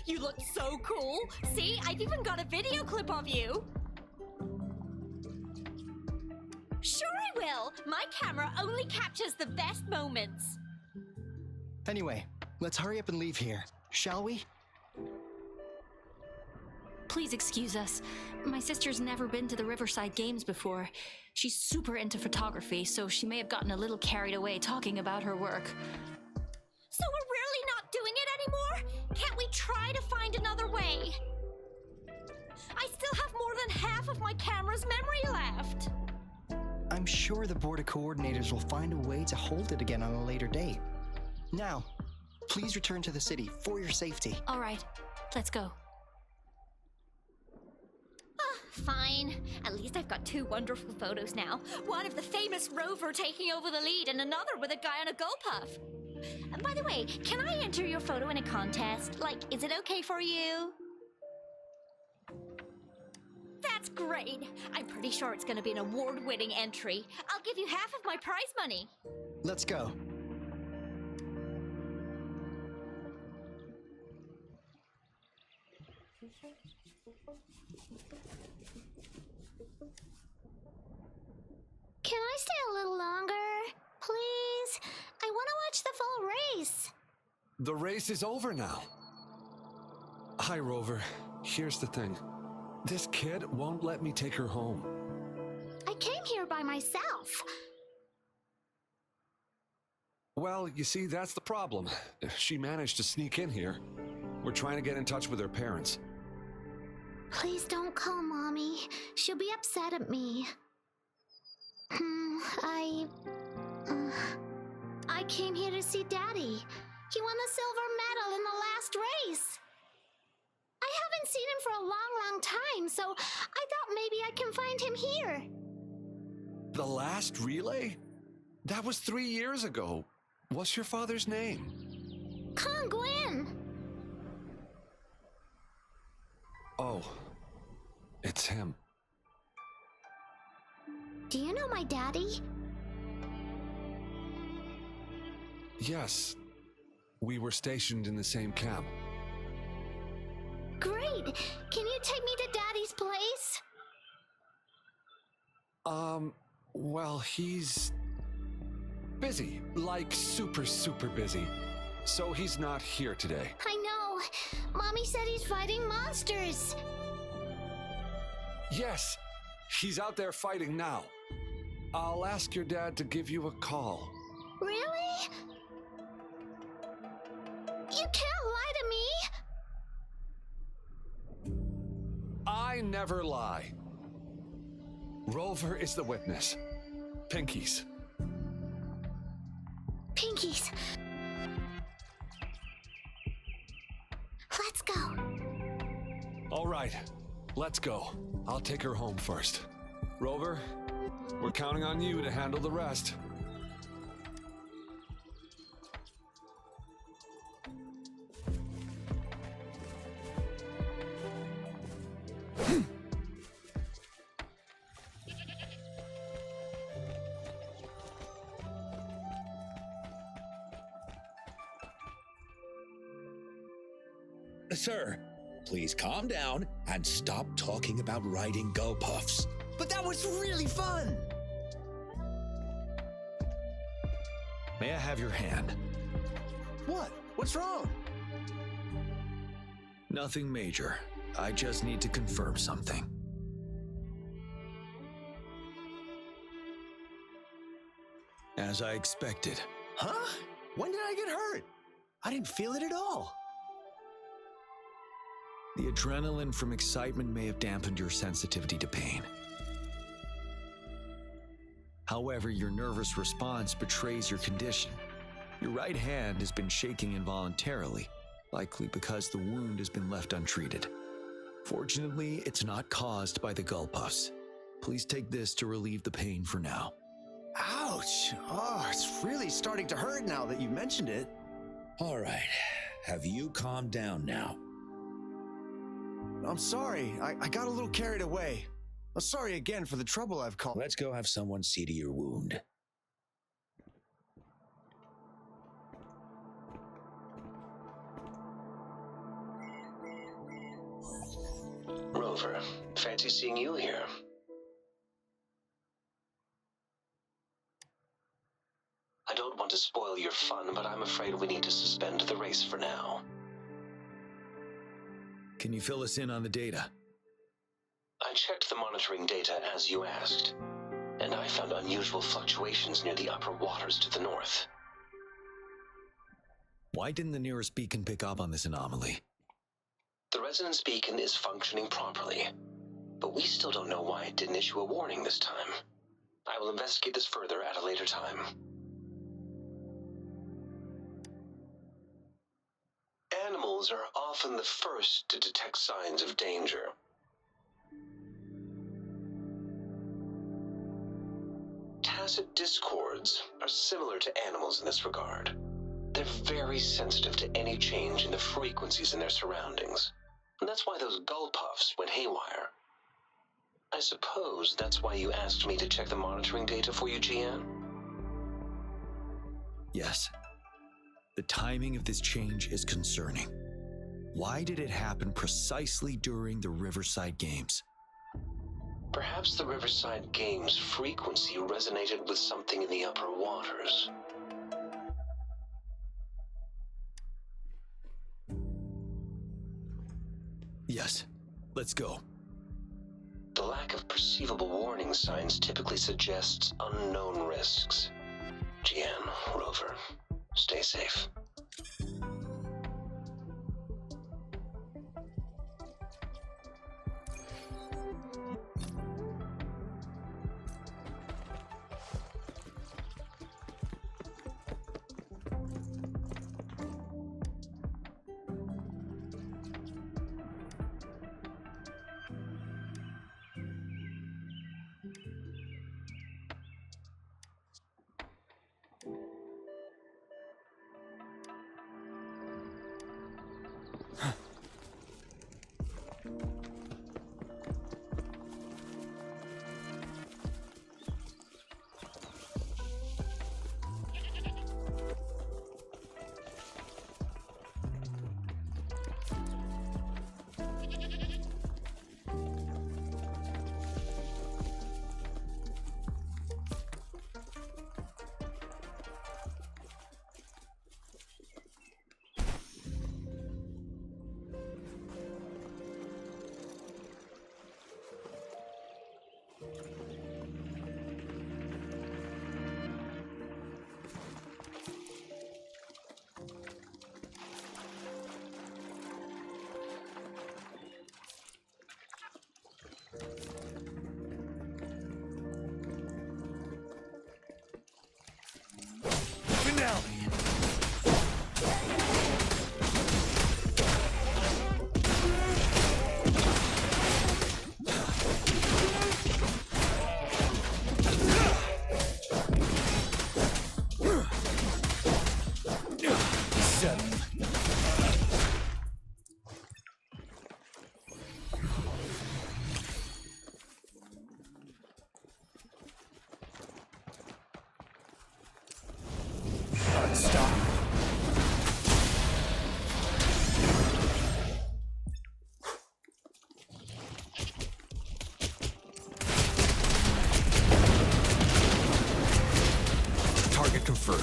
You look so cool. See, I've even got a video clip of you. Sure I will. My camera only captures the best moments. Anyway, let's hurry up and leave here, shall we? Please excuse us. My sister's never been to the Riverside Games before. She's super into photography, so she may have gotten a little carried away talking about her work. So we're really not doing it anymore? Can't we try to find another way? I still have more than half of my camera's memory left. I'm sure the board of coordinators will find a way to hold it again on a later date. Now, please return to the city for your safety. All right, let's go. Fine. At least I've got two wonderful photos now. One of the famous Rover taking over the lead and another with a guy on a Gull Puff. And by the way, can I enter your photo in a contest? Like, is it okay for you? That's great. I'm pretty sure it's going to be an award-winning entry. I'll give you half of my prize money. Let's go. Can I stay a little longer? Please? I want to watch the full race. The race is over now. Hi, Rover. Here's the thing. This kid won't let me take her home. I came here by myself. Well, you see, that's the problem. She managed to sneak in here. We're trying to get in touch with her parents. Please don't call Mommy. She'll be upset at me. I came here to see Daddy. He won the silver medal in the last race. I haven't seen him for a long time, so I thought maybe I can find him here. The last relay? That was 3 years ago. What's your father's name? Gwen. Oh. It's him. Do you know my daddy? Yes. We were stationed in the same camp. Great! Can you take me to Daddy's place? Well, he's busy. Like super busy. So he's not here today. I know. Mommy said he's fighting monsters. Yes, he's out there fighting now. I'll ask your dad to give you a call. Really? You can't lie to me! I never lie. Rover is the witness. Pinkies. Pinkies. Let's go. All right, let's go. I'll take her home first. Rover, we're counting on you to handle the rest. Sir, please calm down and stop talking about riding gull puffs. But that was really fun! May I have your hand? What? What's wrong? Nothing major. I just need to confirm something. As I expected. Huh? When did I get hurt? I didn't feel it at all. The adrenaline from excitement may have dampened your sensitivity to pain. However, your nervous response betrays your condition. Your right hand has been shaking involuntarily, likely because the wound has been left untreated. Fortunately, it's not caused by the gull puffs. Please take this to relieve the pain for now. Ouch! Oh, it's really starting to hurt now that you mentioned it. All right, have you calmed down now? I'm sorry, I got a little carried away. I'm sorry again for the trouble I've caused. Let's go have someone see to your wound. Rover, fancy seeing you here. I don't want to spoil your fun, but I'm afraid we need to suspend the race for now. Can you fill us in on the data? I checked the monitoring data as you asked, and I found unusual fluctuations near the upper waters to the north. Why didn't the nearest beacon pick up on this anomaly? The resonance beacon is functioning properly, but we still don't know why it didn't issue a warning this time. I will investigate this further at a later time. Animals are often the first to detect signs of danger. Tacit discords are similar to animals in this regard. They're very sensitive to any change in the frequencies in their surroundings. And that's why those gull puffs went haywire. I suppose that's why you asked me to check the monitoring data for you, Jiyan? Yes. The timing of this change is concerning. Why did it happen precisely during the Riverside Games? Perhaps the Riverside Games' frequency resonated with something in the upper waters. Yes. Let's go. The lack of perceivable warning signs typically suggests unknown risks. Jiyan, Rover, stay safe. Finale! Target confirmed.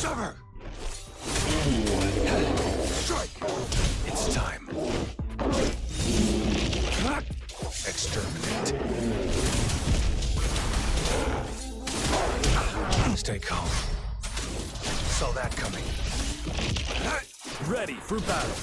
Sever! Strike! It's time. Exterminate. Stay calm. Saw that coming. Ready for battle.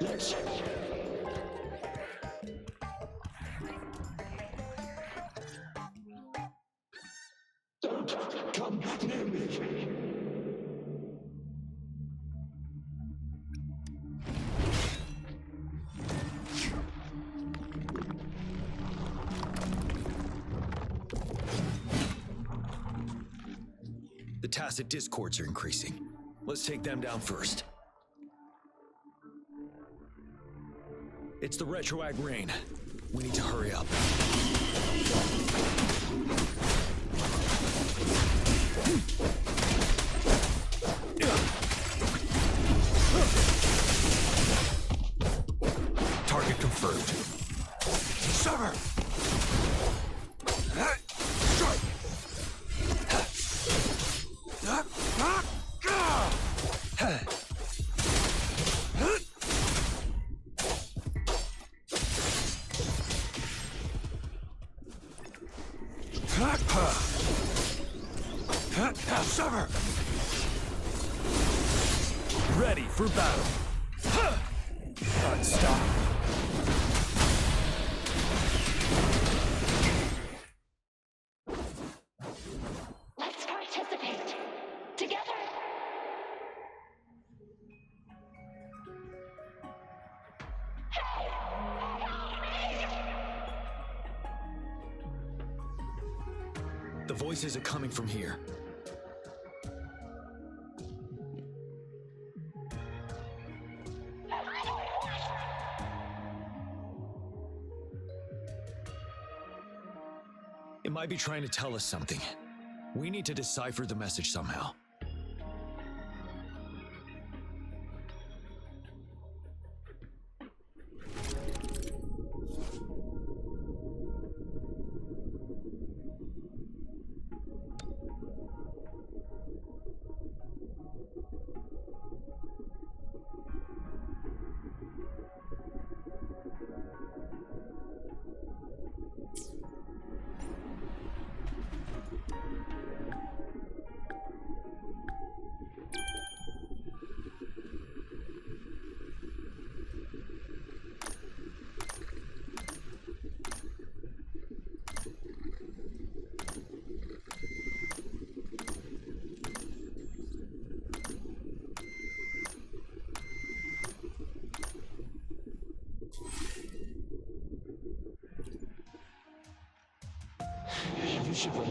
Next. Don't come near me. The tacit discords are increasing. Let's take them down first. It's the retroag rain. We need to hurry up. Target confirmed. Sever! Strike! Sever! Ready for battle. Stop. The voices are coming from here. It might be trying to tell us something. We need to decipher the message somehow.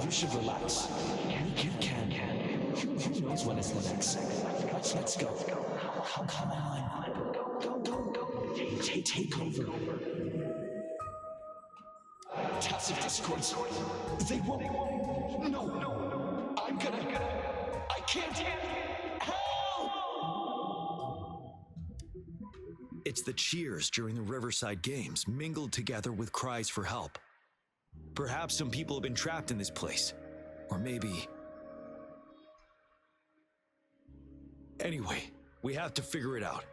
You should relax. You can. Who knows when it's the next? Let's go. Come on. Go. Take over. Tacit discords. They won't. No. I can't. Help! It's the cheers during the Riverside Games mingled together with cries for help. Perhaps some people have been trapped in this place. Or maybe... Anyway, we have to figure it out.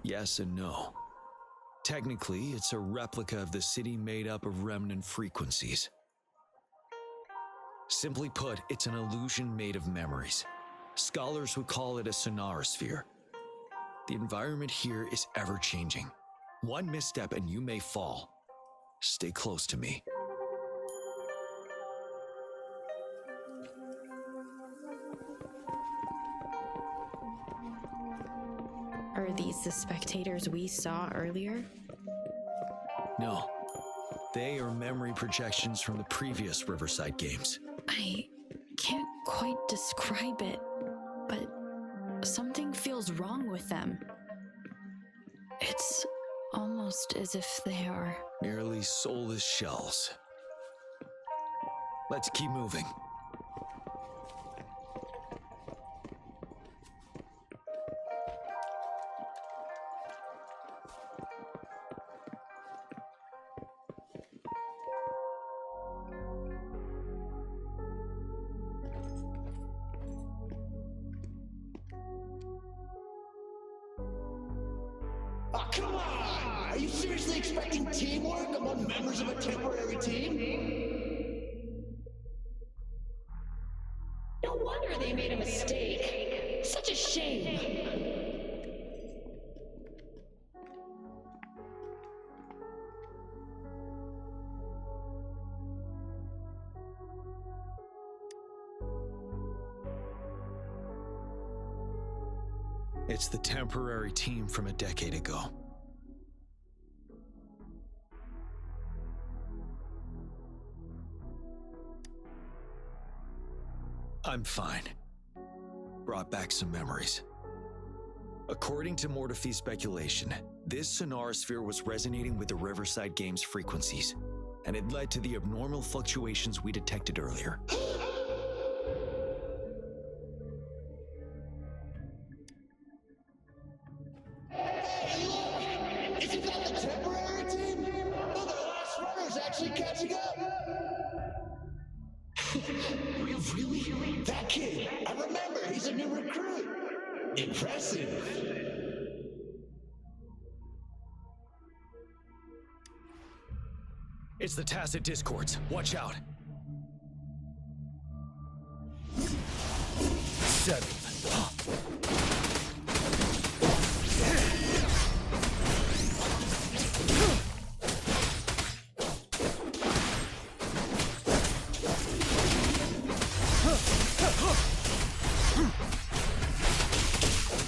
Yes and no. Technically, it's a replica of the city made up of remnant frequencies. Simply put, it's an illusion made of memories. Scholars would call it a sonorosphere. The environment here is ever-changing. One misstep and you may fall. Stay close to me. Are these the spectators we saw earlier? No. They are memory projections from the previous Riverside Games. I can't quite describe it, but something feels wrong with them. It's almost as if they are merely soulless shells. Let's keep moving. Come on! Are you seriously expecting teamwork among members of a temporary team? No wonder they made a mistake. Such a shame. It's the temporary team from a decade ago. I'm fine. Brought back some memories. According to Mortefy's speculation, this sonorosphere was resonating with the Riverside Games frequencies, and it led to the abnormal fluctuations we detected earlier. Hey, look! Isn't that the temporary team? Oh, the last runner's actually catching up! Really? That kid! I remember, he's a new recruit! Impressive! It's the Tacit Discords. Watch out. Settled.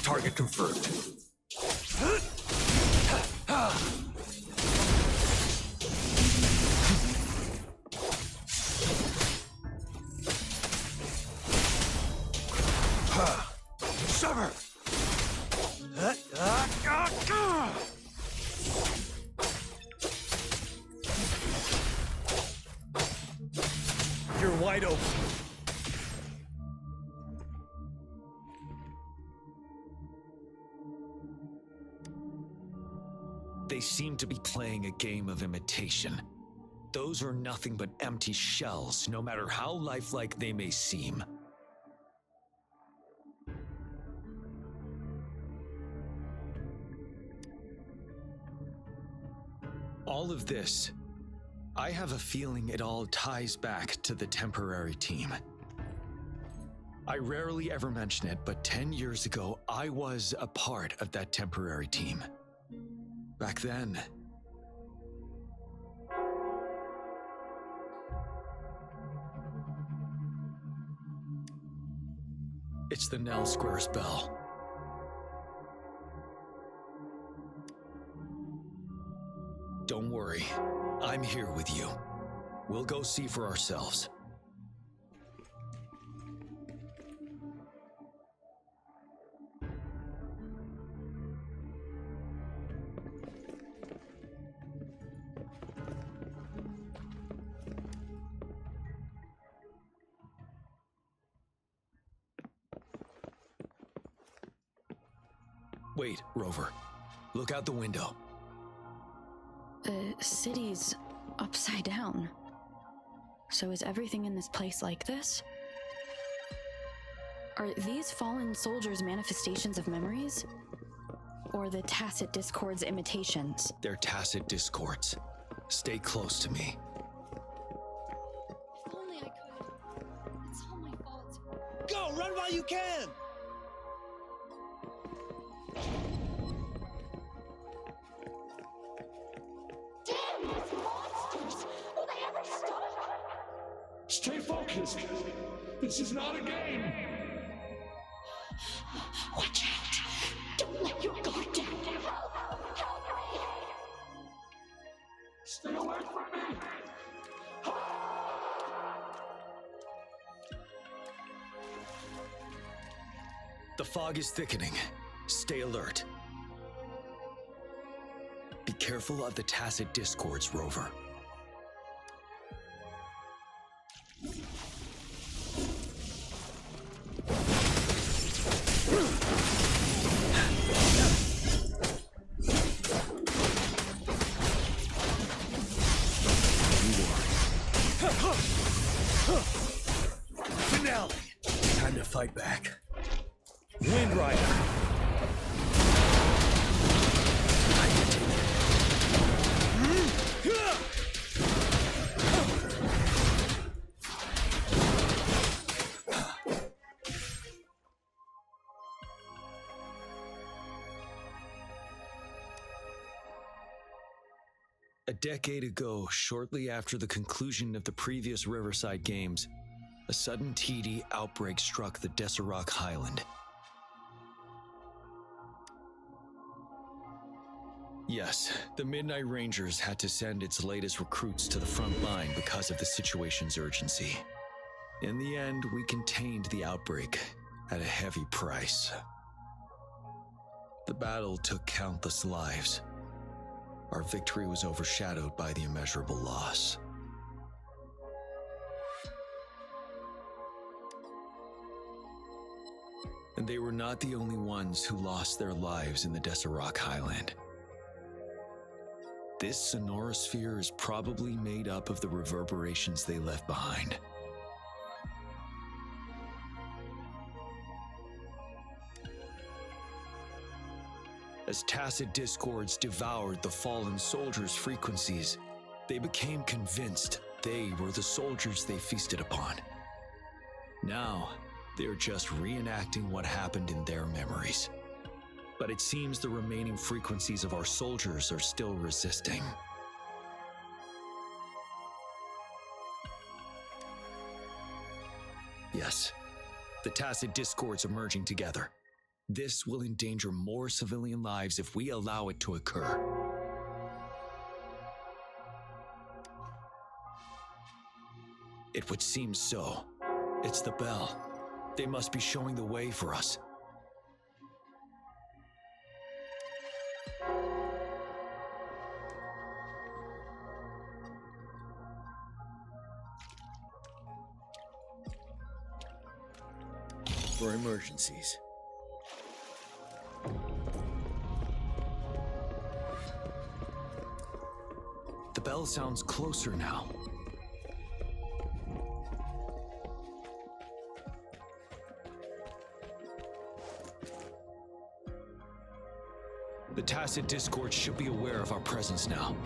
Target confirmed. Sever! You're wide open. They seem to be playing a game of imitation. Those are nothing but empty shells, no matter how lifelike they may seem. All of this, I have a feeling it all ties back to the temporary team. I rarely ever mention it, but 10 years ago, I was a part of that temporary team. Back then, it's the Nell Squares bell. Don't worry, I'm here with you. We'll go see for ourselves. Wait, Rover. Look out the window. The city's upside down. So is everything in this place like this? Are these fallen soldiers manifestations of memories? Or the tacit discords imitations? They're tacit discords. Stay close to me. If only I could. It's all my fault. Go! Run while you can! Damn these monsters! Will they ever stop? Stay focused. This is not a game. Watch out! Don't let your guard down. Help me! Stay away from me. The fog is thickening. Stay alert. Be careful of the tacit discords, Rover. Finale! Time to fight back. Wind Rider! A decade ago, shortly after the conclusion of the previous Riverside Games, a sudden TD outbreak struck the Desirok Highland. Yes, the Midnight Rangers had to send its latest recruits to the front line because of the situation's urgency. In the end, we contained the outbreak at a heavy price. The battle took countless lives. Our victory was overshadowed by the immeasurable loss. And they were not the only ones who lost their lives in the Desirok Highland. This sonorosphere is probably made up of the reverberations they left behind. As tacit discords devoured the fallen soldiers' frequencies, they became convinced they were the soldiers they feasted upon. Now, They're just reenacting what happened in their memories. But it seems the remaining frequencies of our soldiers are still resisting. Yes, the tacit discords are merging together. This will endanger more civilian lives if we allow it to occur. It would seem so. It's the bell. They must be showing the way for us. For emergencies. The bell sounds closer now. The tacit discord should be aware of our presence now.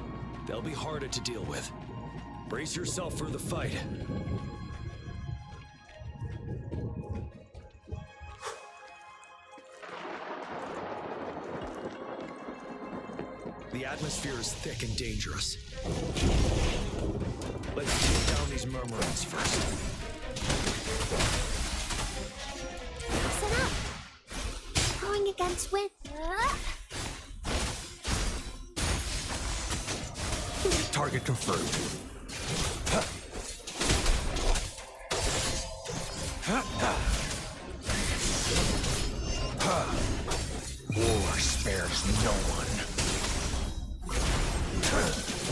They'll be harder to deal with. Brace yourself for the fight. The atmosphere is thick and dangerous. Let's take down these murmurings first. Listen up! Going against wind. Target confirmed. War spares no one.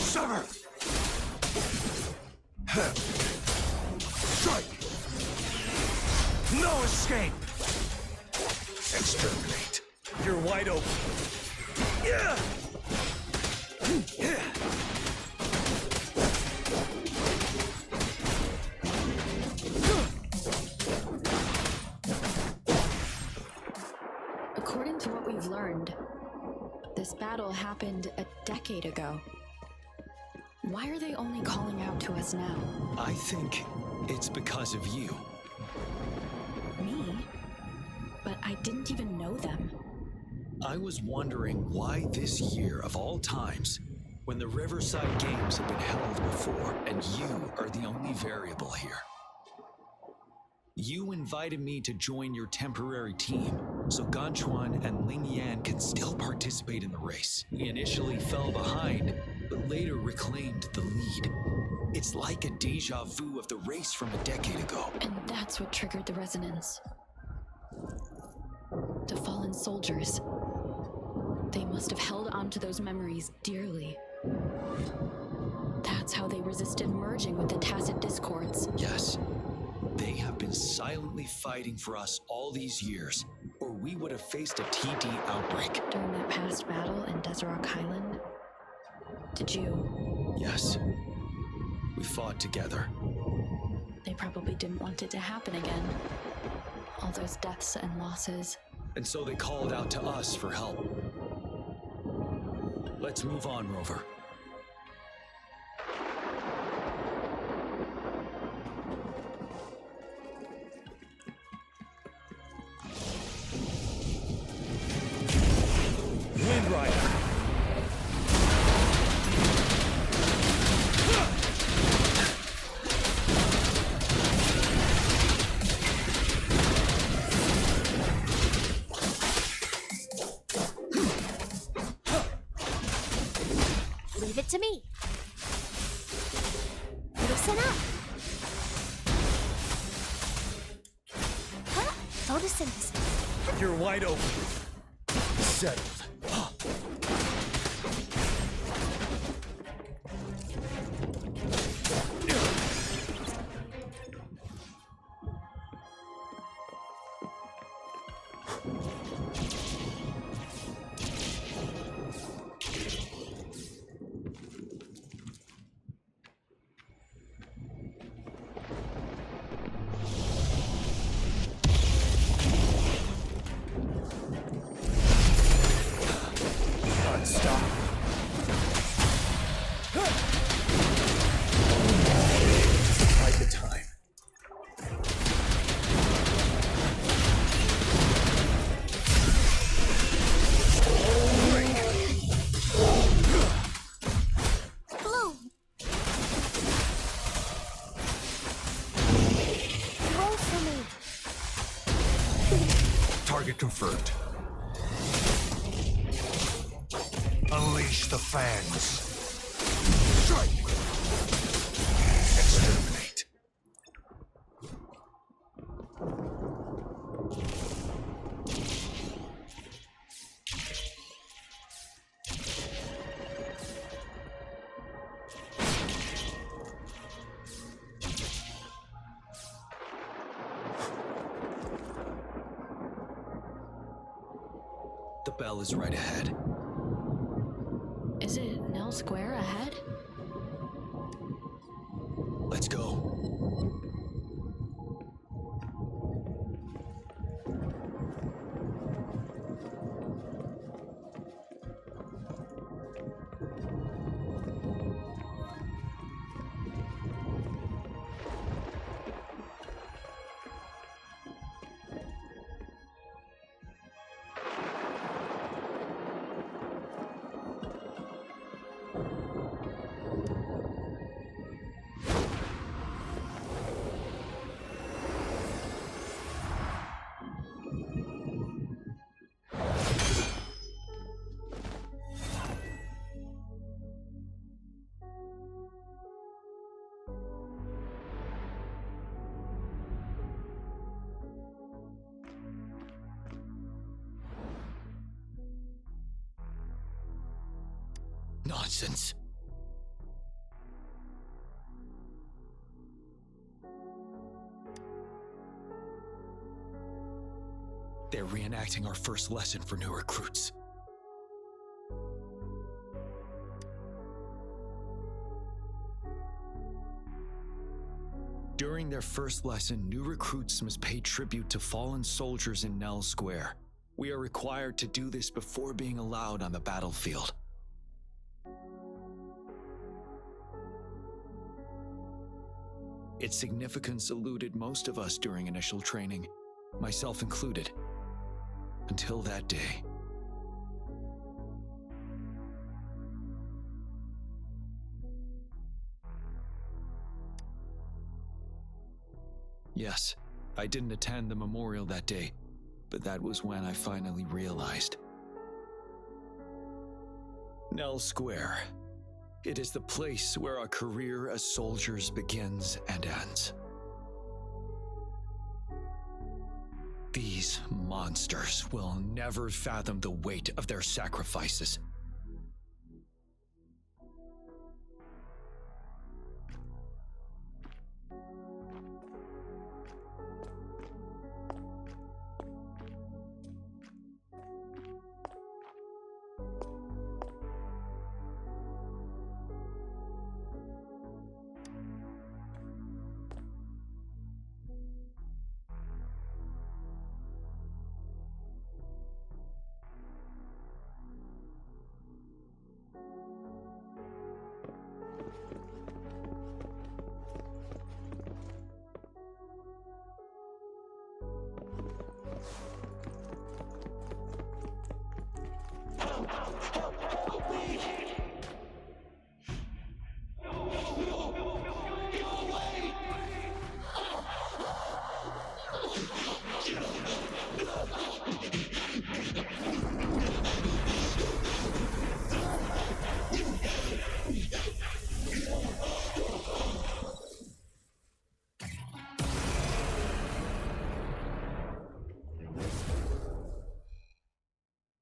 Sever! Strike! No escape! Exterminate. You're wide open. Yeah! According to what we've learned, this battle happened a decade ago. Why are they only calling out to us now? I think it's because of you. Me? But I didn't even know them. I was wondering why this year of all times, when the Riverside Games have been held before, and you are the only variable here. You invited me to join your temporary team, so Ganchuan and Ling Yan can still participate in the race. We initially fell behind, but later reclaimed the lead. It's like a deja vu of the race from a decade ago. And that's what triggered the resonance. The fallen soldiers. They must have held on to those memories dearly. That's how they resisted merging with the tacit discords. Yes. They have been silently fighting for us all these years, or we would have faced a TD outbreak. During that past battle in Desert Highland, did you? Yes. We fought together. They probably didn't want it to happen again. All those deaths and losses. And so they called out to us for help. Let's move on, Rover. Wind Rider. Leave it to me. Listen up. Huh? Photosynthesis. You're wide open. Settled. Target confirmed. Unleash the fangs. Strike! Exterminate. The bell is right ahead. Is it Nell Square ahead? Let's go. Nonsense. They're reenacting our first lesson for new recruits. During their first lesson, new recruits must pay tribute to fallen soldiers in Nell Square. We are required to do this before being allowed on the battlefield. Its significance eluded most of us during initial training, myself included, until that day. Yes, I didn't attend the memorial that day, but that was when I finally realized. Nell Square. It is the place where our career as soldiers begins and ends. These monsters will never fathom the weight of their sacrifices.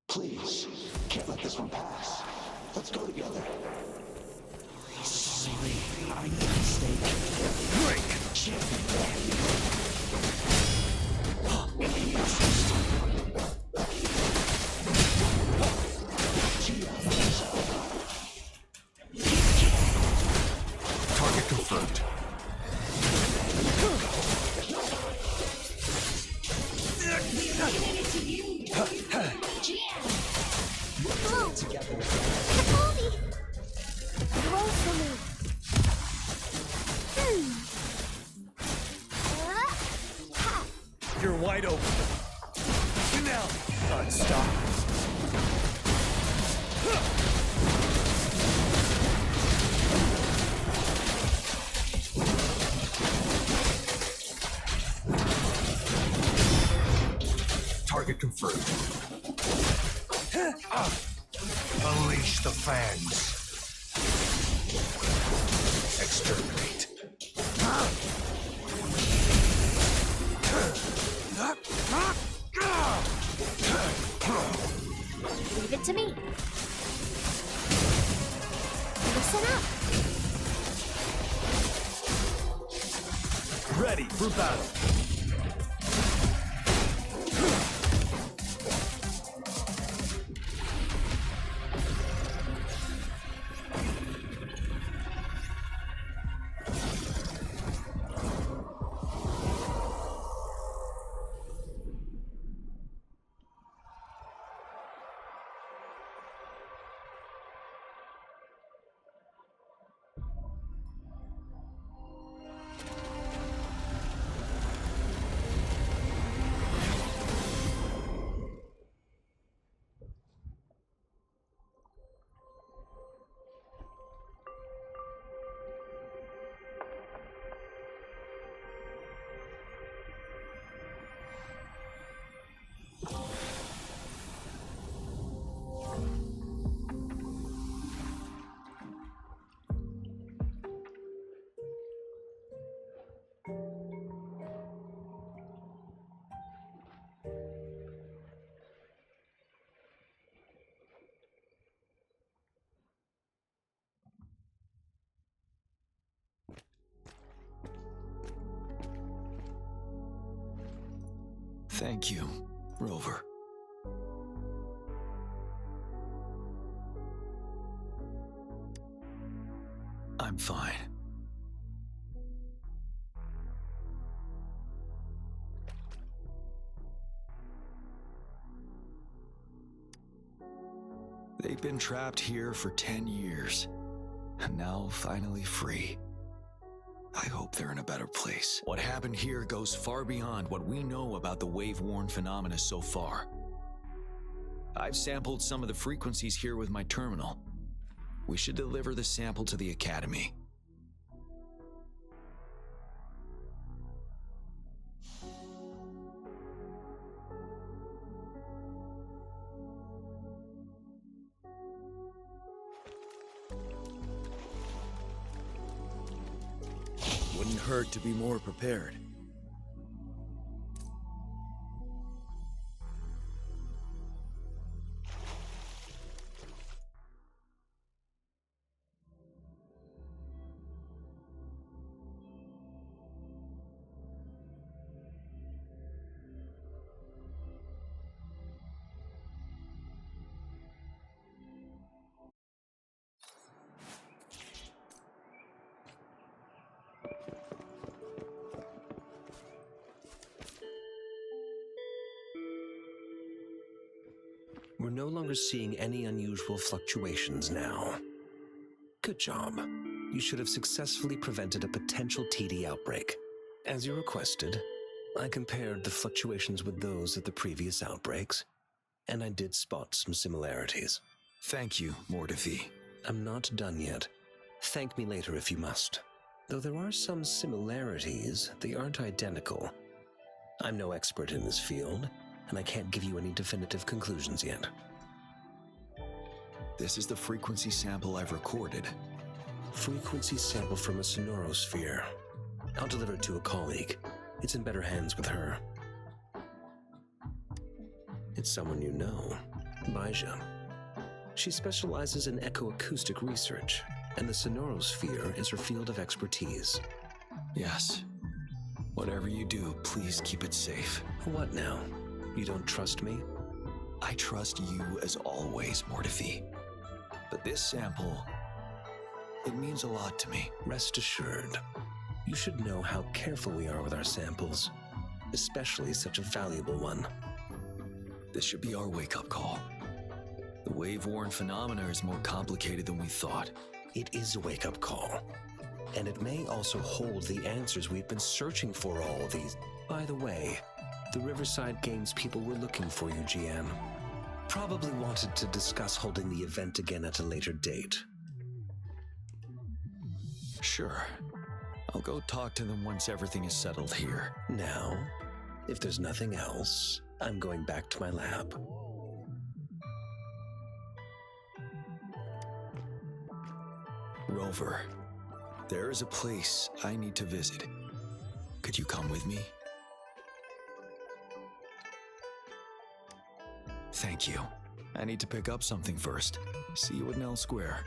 Please, can't let this one pass. Let's go together. Sorry, I made a mistake. Break! Target confirmed. Together. Roll for me. You're wide open. Now. Stop. Target confirmed. Unleash the fangs. Exterminate. Leave it to me. Listen up. Ready for battle. Thank you, Rover. I'm fine. They've been trapped here for 10 years, and now finally free. I hope they're in a better place. What happened here goes far beyond what we know about the wave-worn phenomena so far. I've sampled some of the frequencies here with my terminal. We should deliver the sample to the Academy. Wouldn't hurt to be more prepared. We're no longer seeing any unusual fluctuations now. Good job. You should have successfully prevented a potential TD outbreak. As you requested, I compared the fluctuations with those of the previous outbreaks, and I did spot some similarities. Thank you, Mortifi. I'm not done yet. Thank me later if you must. Though there are some similarities, they aren't identical. I'm no expert in this field, and I can't give you any definitive conclusions yet. This is the frequency sample I've recorded. Frequency sample from a sonorosphere. I'll deliver it to a colleague. It's in better hands with her. It's someone you know, Baija. She specializes in echoacoustic research, and the sonorosphere is her field of expertise. Yes. Whatever you do, please keep it safe. What now? You don't trust me? I trust you as always, Mortifi. But this sample, it means a lot to me. Rest assured. You should know how careful we are with our samples, especially such a valuable one. This should be our wake-up call. The wave-worn phenomena is more complicated than we thought. It is a wake-up call. And it may also hold the answers we've been searching for all these. By the way, the Riverside Games people were looking for you, Jiyan. Probably wanted to discuss holding the event again at a later date. Sure. I'll go talk to them once everything is settled here. Now, If there's nothing else, I'm going back to my lab. Rover, there is a place I need to visit. Could you come with me? Thank you. I need to pick up something first. See you at Nell Square.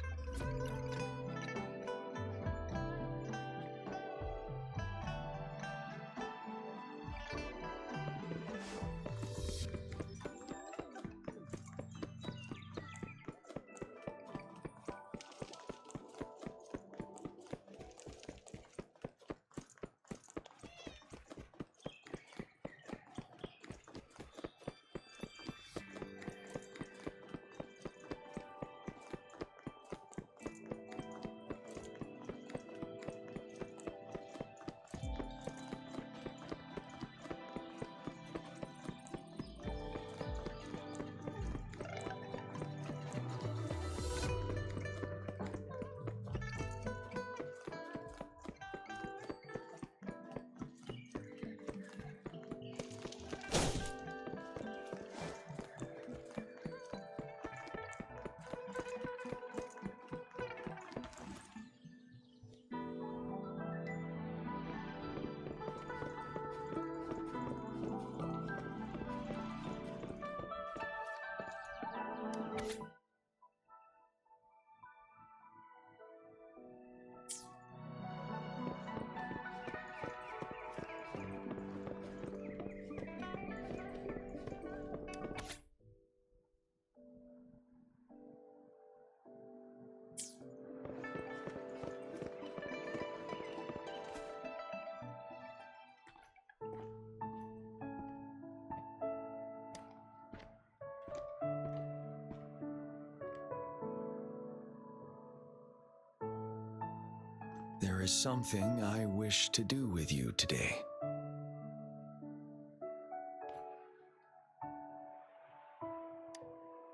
There is something I wish to do with you today.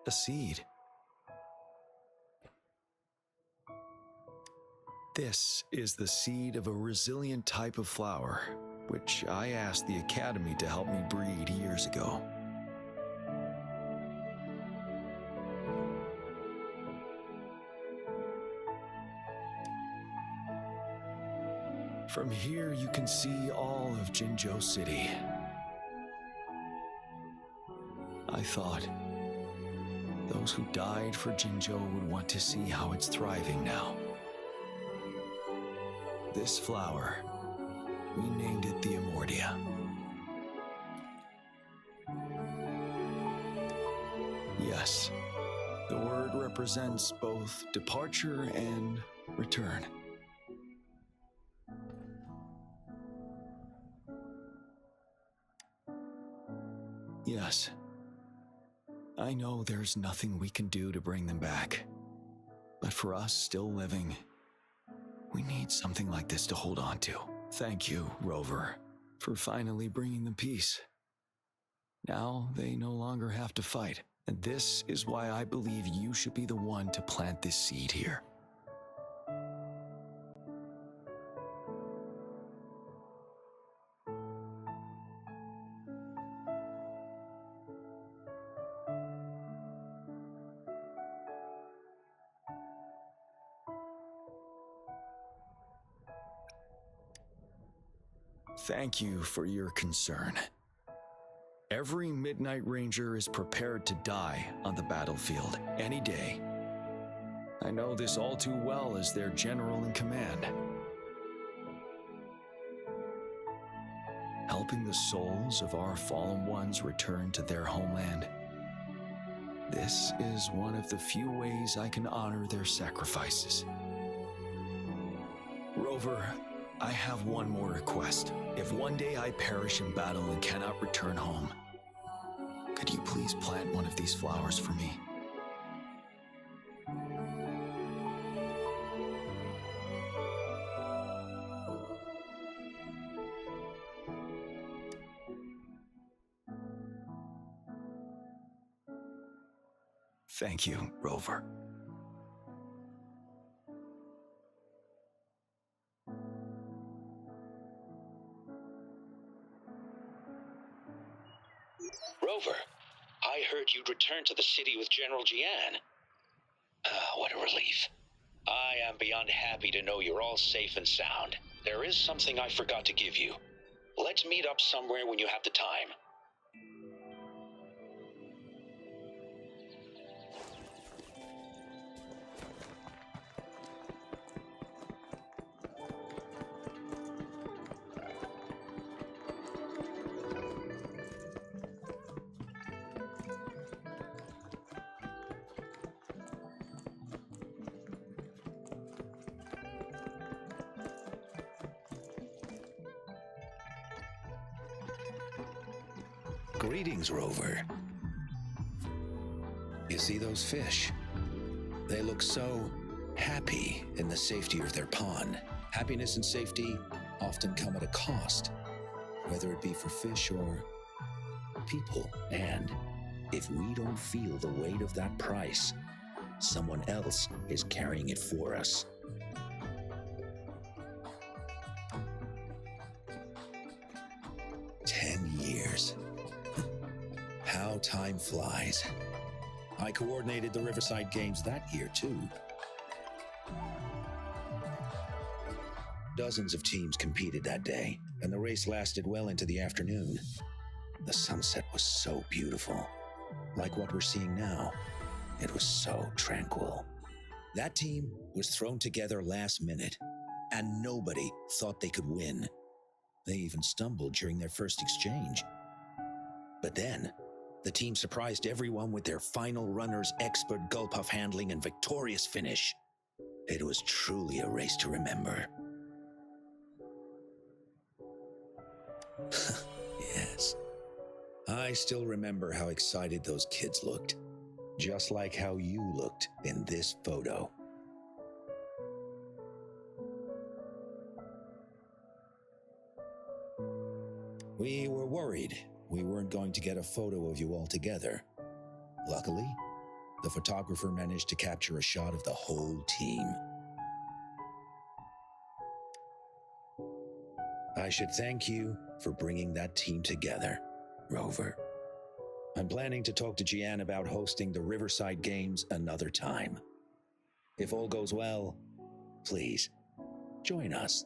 A seed. This is the seed of a resilient type of flower, which I asked the Academy to help me breed years ago. From here, you can see all of Jinzhou City. I thought those who died for Jinzhou would want to see how it's thriving now. This flower, we named it the Amortia. Yes, the word represents both departure and return. Yes, I know there's nothing we can do to bring them back, but for us still living, we need something like this to hold on to. Thank you, Rover, for finally bringing them peace. Now they no longer have to fight, and this is why I believe you should be the one to plant this seed here. Thank you for your concern. Every Midnight Ranger is prepared to die on the battlefield any day. I know this all too well as their general in command. Helping the souls of our fallen ones return to their homeland. This is one of the few ways I can honor their sacrifices. Rover, I have one more request. If one day I perish in battle and cannot return home, could you please plant one of these flowers for me? Thank you, Rover. Rover, I heard you'd returned to the city with General Jiyan. What a relief. I am beyond happy to know you're all safe and sound. There is something I forgot to give you. Let's meet up somewhere when you have the time. Greetings, Rover. You see those fish? They look so happy in the safety of their pond. Happiness and safety often come at a cost, whether it be for fish or people. And if we don't feel the weight of that price, someone else is carrying it for us. Years. How time flies. I coordinated the Riverside Games that year, too. Dozens of teams competed that day, and the race lasted well into the afternoon. The sunset was so beautiful. Like what we're seeing now, it was so tranquil. That team was thrown together last minute, and nobody thought they could win. They even stumbled during their first exchange. But then, the team surprised everyone with their final runner's expert gulpuff handling and victorious finish. It was truly a race to remember. Yes. I still remember how excited those kids looked. Just like how you looked in this photo. We were worried we weren't going to get a photo of you all together. Luckily, the photographer managed to capture a shot of the whole team. I should thank you for bringing that team together, Rover. I'm planning to talk to Jiyan about hosting the Riverside Games another time. If all goes well, please, join us.